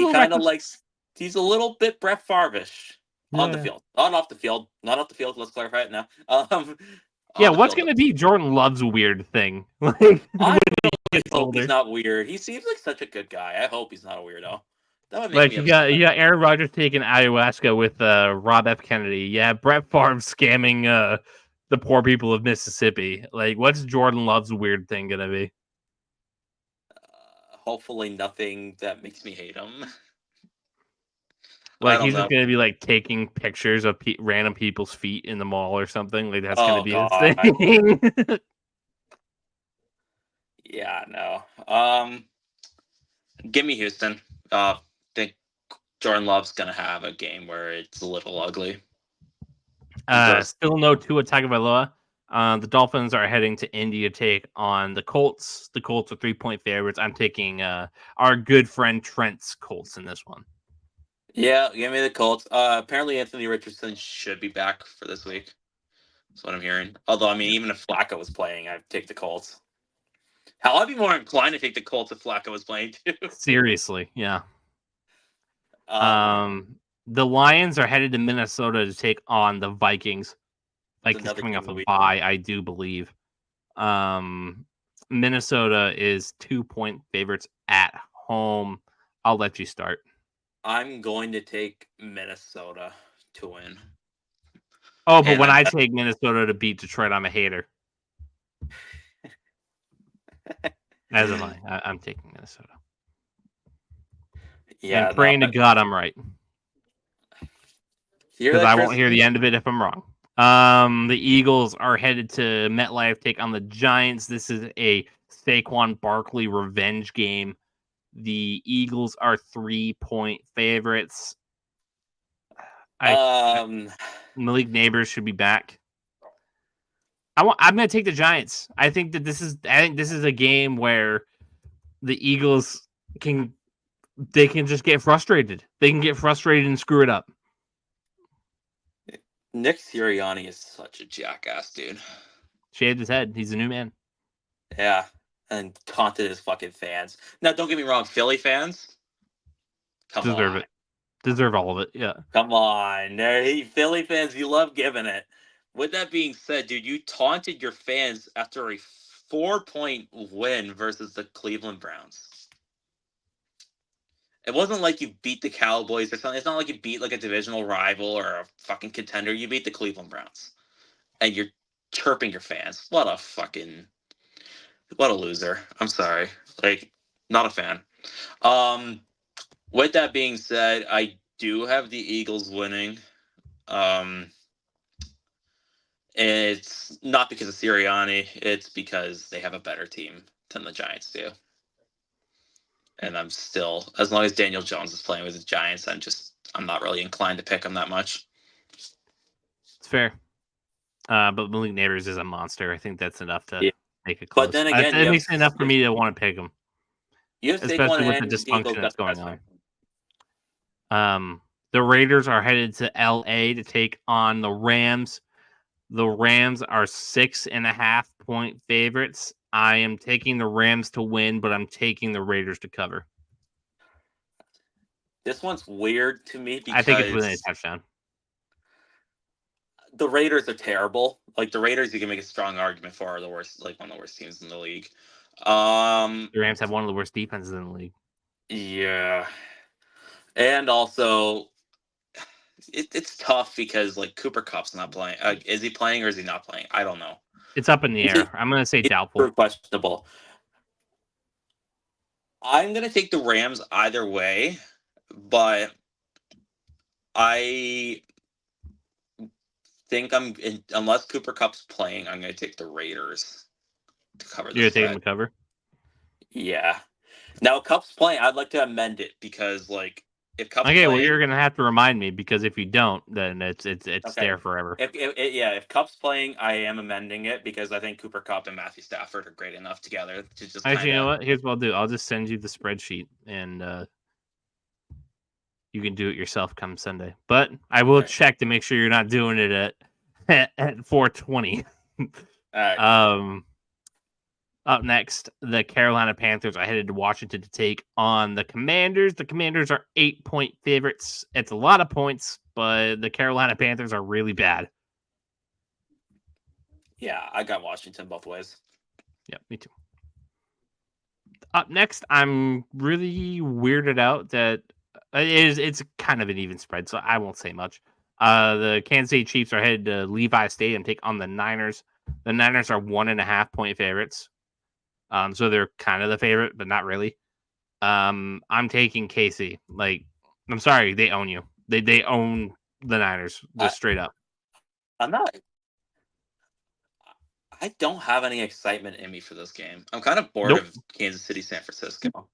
a little bit Brett Favre-ish on the field, not off the field. Let's clarify it now. What's going to be Jordan Love's weird thing? I hope he's not weird. He seems like such a good guy. I hope he's not a weirdo. That would make me upset. You got Aaron Rodgers taking ayahuasca with Rob F. Kennedy. Yeah, Brett Favre scamming the poor people of Mississippi. Like, what's Jordan Love's weird thing gonna be? Hopefully, nothing that makes me hate him. Like, he's just gonna be like taking pictures of random people's feet in the mall or something. Like, that's gonna be his thing. Yeah, no. Give me Houston. Think Jordan Love's gonna have a game where it's a little ugly. Still no Tua Tagovailoa. The Dolphins are heading to Indy to take on the Colts. The Colts are 3-point favorites. I'm taking our good friend Trent's Colts in this one. Yeah, give me the Colts. Apparently Anthony Richardson should be back for this week. That's what I'm hearing. Although, I mean, even if Flacco was playing, I'd take the Colts. Hell, I'd be more inclined to take the Colts if Flacco was playing too. Seriously, yeah. The Lions are headed to Minnesota to take on the Vikings. Vikings coming off a bye, I do believe. Minnesota is 2-point favorites at home. I'll let you start. I'm going to take Minnesota to win. Oh, but when I take Minnesota to beat Detroit, I'm a hater. As am I. I'm taking Minnesota. Yeah, and praying to God I'm right. Because I won't hear the end of it if I'm wrong. The Eagles are headed to MetLife, take on the Giants. This is a Saquon Barkley revenge game. The Eagles are 3-point favorites. Malik Neighbors should be back. I'm going to take the Giants. I think this is a game where the Eagles can just get frustrated. They can get frustrated and screw it up. Nick Sirianni is such a jackass, dude. Shaved his head. He's a new man. Yeah, and taunted his fucking fans. Now, don't get me wrong, Philly fans, come Deserve on. it. Deserve all of it. Yeah. Come on. Philly fans, you love giving it. With that being said, dude, you taunted your fans after a 4-point win versus the Cleveland Browns. It wasn't like you beat the Cowboys or something. It's not like you beat like a divisional rival or a fucking contender. You beat the Cleveland Browns. And you're chirping your fans. What a loser. I'm sorry. Like, not a fan. With that being said, I do have the Eagles winning. It's not because of Sirianni. It's because they have a better team than the Giants do. And I'm still, as long as Daniel Jones is playing with the Giants, I'm not really inclined to pick him that much. It's fair. But Malik Neighbors is a monster. I think that's enough to make it close. But then again, it makes it enough for me to want to pick him. You have especially with the dysfunction that's going on. The Raiders are headed to LA to take on the Rams. The Rams are 6.5-point favorites. I am taking the Rams to win, but I'm taking the Raiders to cover. This one's weird to me because I think it's within a touchdown. The Raiders are terrible. Like the Raiders, you can make a strong argument for are the worst, like one of the worst teams in the league. The Rams have one of the worst defenses in the league. Yeah, and also it's tough because like Cooper Kupp's not playing. Is he playing or is he not playing? I don't know. It's up in the air. I'm going to say doubtful. Questionable. I'm going to take the Rams either way, but I think unless Cooper Kupp's playing, I'm going to take the Raiders to cover this. You're taking them to cover? Yeah. Now, Kupp's playing. I'd like to amend it because, like, if Kupp's playing, well, you're going to have to remind me because if you don't, then it's okay. There forever. If Kupp's playing, I am amending it because I think Cooper Kupp and Matthew Stafford are great enough together to just. Actually, you know what? Here's what I'll do. I'll just send you the spreadsheet and you can do it yourself come Sunday. But I will check to make sure you're not doing it at 4:20. All right. Up next, the Carolina Panthers are headed to Washington to take on the Commanders. The Commanders are 8-point favorites. It's a lot of points, but the Carolina Panthers are really bad. Yeah, I got Washington both ways. Yep, me too. Up next, I'm really weirded out that it's kind of an even spread, so I won't say much. The Kansas City Chiefs are headed to Levi Stadium to take on the Niners. The Niners are 1.5-point favorites. So they're kind of the favorite, but not really. I'm taking KC. Like, I'm sorry, they own you. They own the Niners, just straight up. I don't have any excitement in me for this game. I'm kind of bored of Kansas City, San Francisco.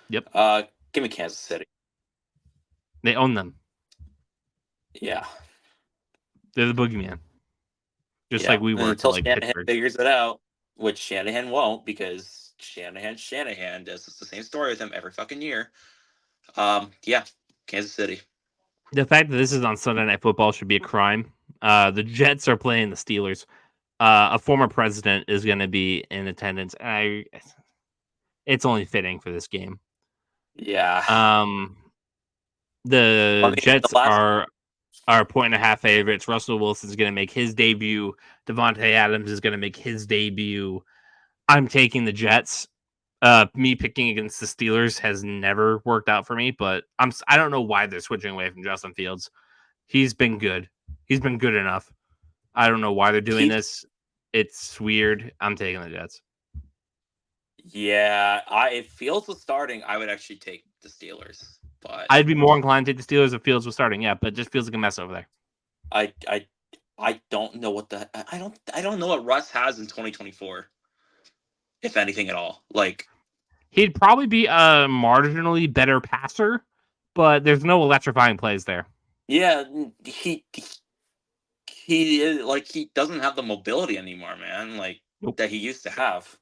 Yep. Give me Kansas City. They own them. Yeah. They're the boogeyman. Just like we were. Until Shanahan figures it out. Which Shanahan won't because Shanahan does the same story with him every fucking year. Yeah, Kansas City. The fact that this is on Sunday Night Football should be a crime. The Jets are playing the Steelers. A former president is going to be in attendance. It's only fitting for this game. Yeah. The Jets are 1.5 favorites. Russell Wilson is going to make his debut. Devontae Adams is going to make his debut. I'm taking the Jets. Me picking against the Steelers has never worked out for me, but I don't know why they're switching away from Justin Fields. He's been good. He's been good enough. I don't know why they're doing this. It's weird. I'm taking the Jets. Yeah, if Fields was starting, I would actually take the Steelers. But I'd be more inclined to take the Steelers if Fields was starting. Yeah, but it just feels like a mess over there. I don't know what I don't know what Russ has in 2024, if anything at all. Like he'd probably be a marginally better passer, but there's no electrifying plays there. Yeah, he doesn't have the mobility anymore, man. Like that he used to have.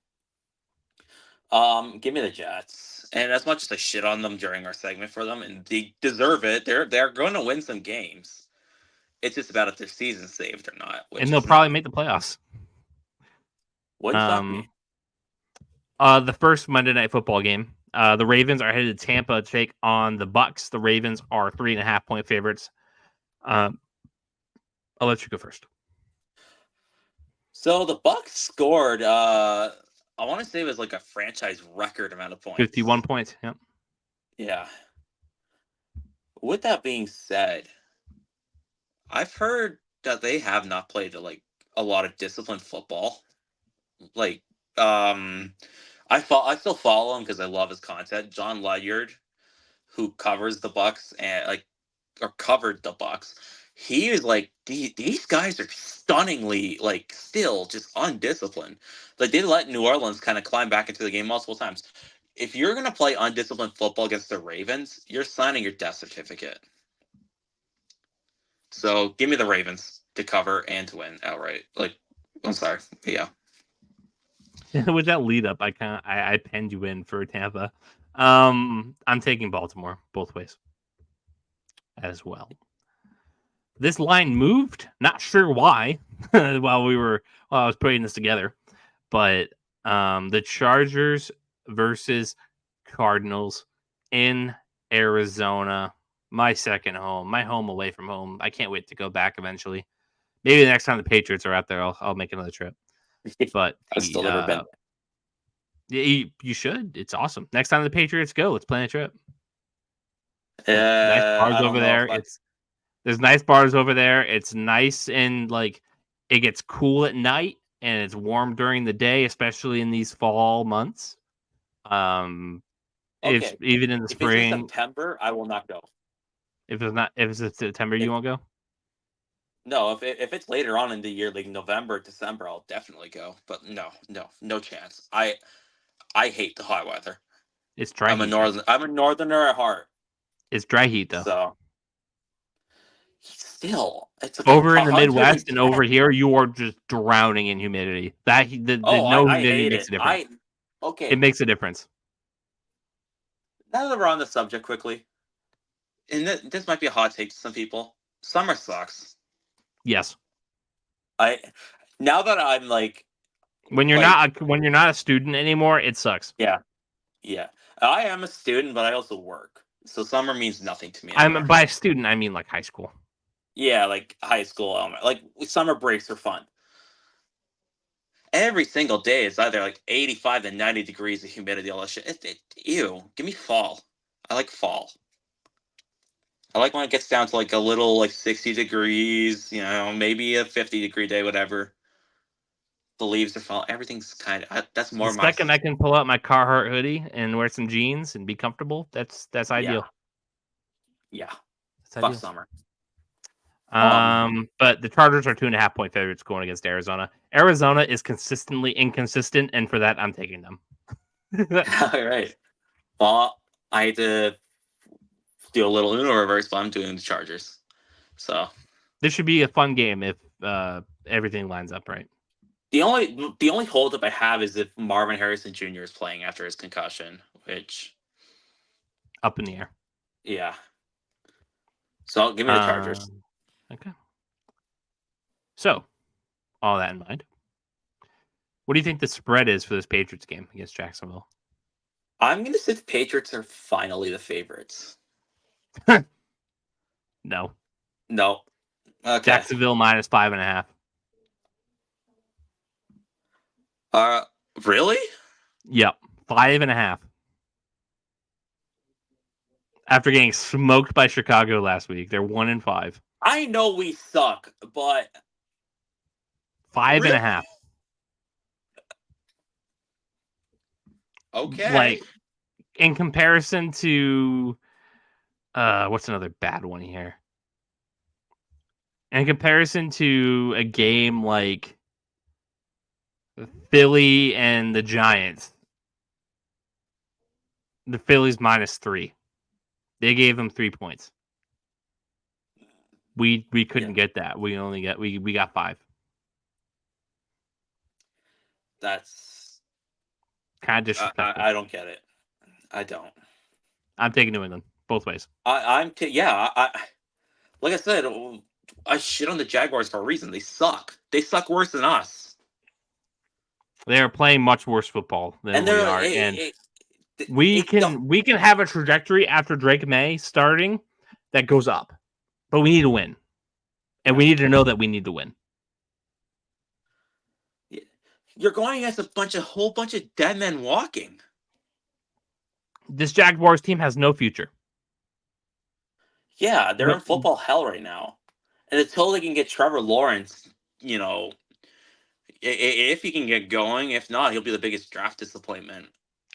Give me the Jets. And as much as I shit on them during our segment for them, and they deserve it, they're going to win some games. It's just about if their season's saved or not. And they'll probably make the playoffs. What does that mean? The first Monday Night Football game. The Ravens are headed to Tampa to take on the Bucks. The Ravens are 3.5-point favorites. I'll let you go first. So the Bucks scored. I want to say it was like a franchise record amount of points. 51 points. Yep. Yeah. With that being said, I've heard that they have not played like a lot of disciplined football. Like, I still follow him because I love his content. John Ledyard, who covers the Bucks or covered the Bucks, he is like, these guys are stunningly like still just undisciplined. Like they let New Orleans kind of climb back into the game multiple times. If you're gonna play undisciplined football against the Ravens, you're signing your death certificate. So give me the Ravens to cover and to win outright. Like, I'm sorry, yeah. With that lead up, I penned you in for Tampa. I'm taking Baltimore both ways as well. This line moved. Not sure why. while I was putting this together, but the Chargers versus Cardinals in Arizona. My second home, my home away from home. I can't wait to go back eventually. Maybe the next time the Patriots are out there, I'll make another trip. But I've still never been. Yeah, you should. It's awesome. Next time the Patriots go, let's plan a trip. Nice bars over there. There's nice bars over there. It's nice and like it gets cool at night and it's warm during the day, especially in these fall months. Okay. If even in the spring. If it's in September, I will not go. If it's in September, you won't go? No, if it's later on in the year, like November, December, I'll definitely go. But no chance. I hate the hot weather. It's dry heat. I'm a northerner at heart. It's dry heat though. So still, it's like over in the Midwest and over here, you are just drowning in humidity. Humidity makes a difference. Okay, it makes a difference. Now that we're on the subject quickly, and this might be a hot take to some people. Summer sucks. Yes. Now that I'm like when you're not a student anymore, it sucks. Yeah. I am a student, but I also work, so summer means nothing to me. By student, I mean like high school. Yeah, like high school. Like summer breaks are fun. Every single day it's either like 85 to 90 degrees of humidity, all that shit. Ew. Give me fall. I like fall. I like when it gets down to like a little like 60 degrees, maybe a 50-degree day, whatever. The leaves are falling. Everything's kind of that's more. The second I can pull out my Carhartt hoodie and wear some jeans and be comfortable, that's ideal. Yeah. Fuck ideal. Summer. But the Chargers are 2.5-point favorites going against Arizona. Arizona is consistently inconsistent, and for that, I'm taking them. All right. Well, I had to do a little Uno reverse, but I'm doing the Chargers. So this should be a fun game if everything lines up right. The only holdup I have is if Marvin Harrison Jr. is playing after his concussion, which up in the air. Yeah. So give me the Chargers. Okay. So, all that in mind, what do you think the spread is for this Patriots game against Jacksonville? I'm going to say the Patriots are finally the favorites. No. Okay. Jacksonville minus 5.5. Really? Yep, 5.5. After getting smoked by Chicago last week, they're 1-5. I know we suck, but 5.5. Okay. Like in comparison to what's another bad one here? In comparison to a game like Philly and the Giants, the Phillies -3. They gave them 3 points. We couldn't get that. We only got we got 5. That's kind of disrespectful. I don't get it. I don't. I'm taking New England both ways. Like I said, I shit on the Jaguars for a reason. They suck. They suck worse than us. They are playing much worse football than we are, and we can have a trajectory after Drake Maye starting that goes up, but we need to win, and we need to know that we need to win. You're going against a whole bunch of dead men walking. This Jaguars team has no future. Yeah, they're in football hell right now, and until they can get Trevor Lawrence, if he can get going, if not, he'll be the biggest draft disappointment.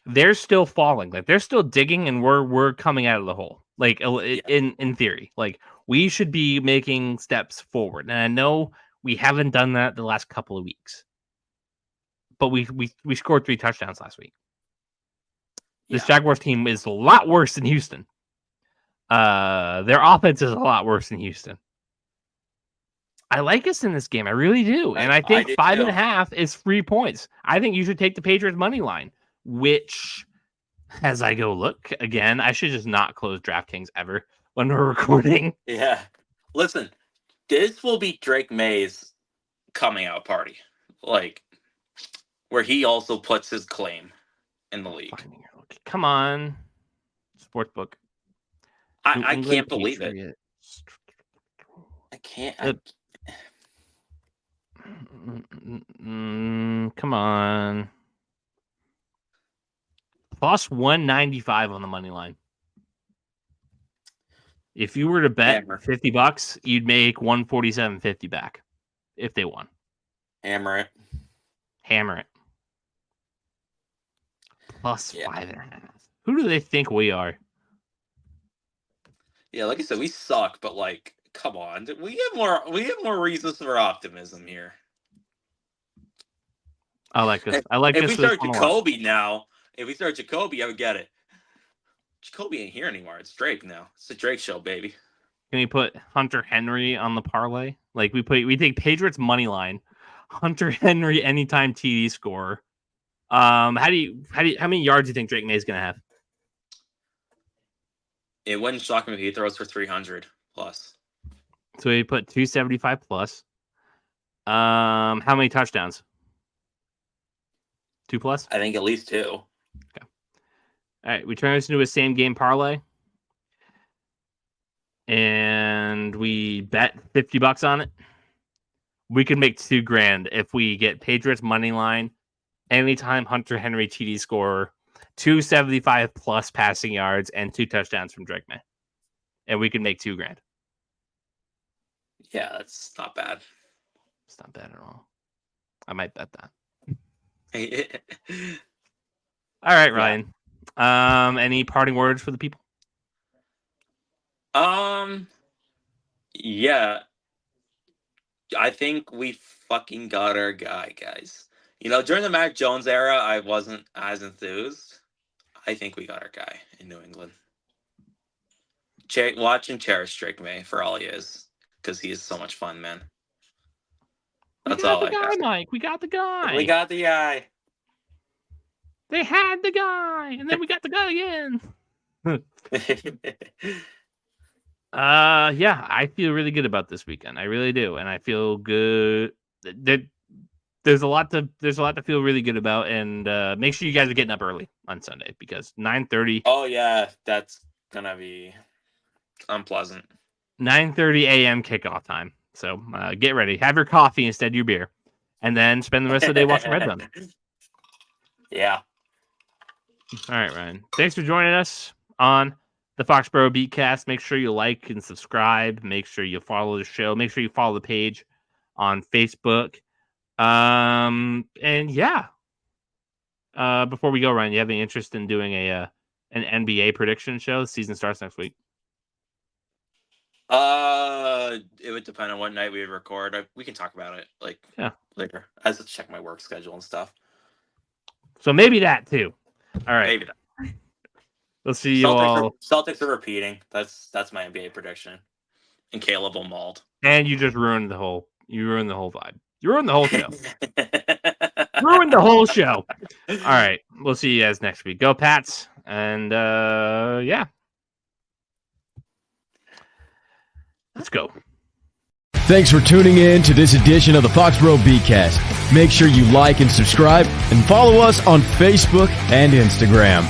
They're still falling, like they're still digging, and we're coming out of the hole. Like in theory, like we should be making steps forward. And I know we haven't done that the last couple of weeks, but we scored 3 touchdowns last week. This Jaguars team is a lot worse than Houston. Their offense is a lot worse than Houston. I like us in this game. I really do. And I think 5.5 is 3 points. I think you should take the Patriots money line, which, as I go look again, I should just not close DraftKings ever when we're recording. Yeah. Listen, this will be Drake Maye's coming out party. Like, where he also puts his claim in the league. Come on. Sportsbook. I can't believe it. I can't. Come on. Plus 195 on the money line. If you were to bet $50, you'd make $147.50 back if they won. Hammer it. Plus 5.5. Who do they think we are? Yeah, like I said, we suck, but like, come on, we have more reasons for optimism here. I like this. If we start Jacoby now, I would get it. Jacoby ain't here anymore. It's Drake now. It's a Drake show, baby. Can we put Hunter Henry on the parlay? Like we take Patriots money line, Hunter Henry anytime TD score. How many yards do you think Drake Maye is gonna have? It wouldn't shock me if he throws for 300 plus. So we put 275 plus. How many touchdowns? 2 plus? I think at least 2. Okay. All right, we turn this into a same game parlay. And we bet $50 on it. We could make $2,000 if we get Patriots money line, anytime Hunter Henry TD score, 275 plus passing yards, and 2 touchdowns from Drake Maye. And we can make $2,000. Yeah, that's not bad. It's not bad at all. I might bet that. All right, Ryan. Any parting words for the people? Yeah. I think we fucking got our guy, guys. During the Mac Jones era, I wasn't as enthused. I think we got our guy in New England. Watch and cherish Drake Maye for all he is, because he is so much fun, man. That's all I got. Mike. We got the guy. We got the guy. They had the guy, and then we got the guy again. Yeah, I feel really good about this weekend. I really do, and I feel good. There's a lot to feel really good about, and make sure you guys are getting up early on Sunday because 9:30. Oh yeah, that's gonna be unpleasant. 9:30 a.m. kickoff time. So get ready. Have your coffee instead of your beer, and then spend the rest of the day watching Red Zone. Yeah. All right, Ryan. Thanks for joining us on the Foxboro BeatCast. Make sure you like and subscribe. Make sure you follow the show. Make sure you follow the page on Facebook. And yeah. Before we go, Ryan, you have any interest in doing an NBA prediction show? The season starts next week. It would depend on what night we would record. We can talk about it later. I have to check my work schedule and stuff. So maybe that too. All right. Maybe that. We'll see you all. Celtics are repeating. That's my NBA prediction. And Kaleb will mauled. And you just ruined the whole. You ruined the whole vibe. You ruined the whole show. Ruined the whole show. All right. We'll see you guys next week. Go Pats. And yeah. Let's go. Thanks for tuning in to this edition of the Foxboro BeatCast. Make sure you like and subscribe and follow us on Facebook and Instagram.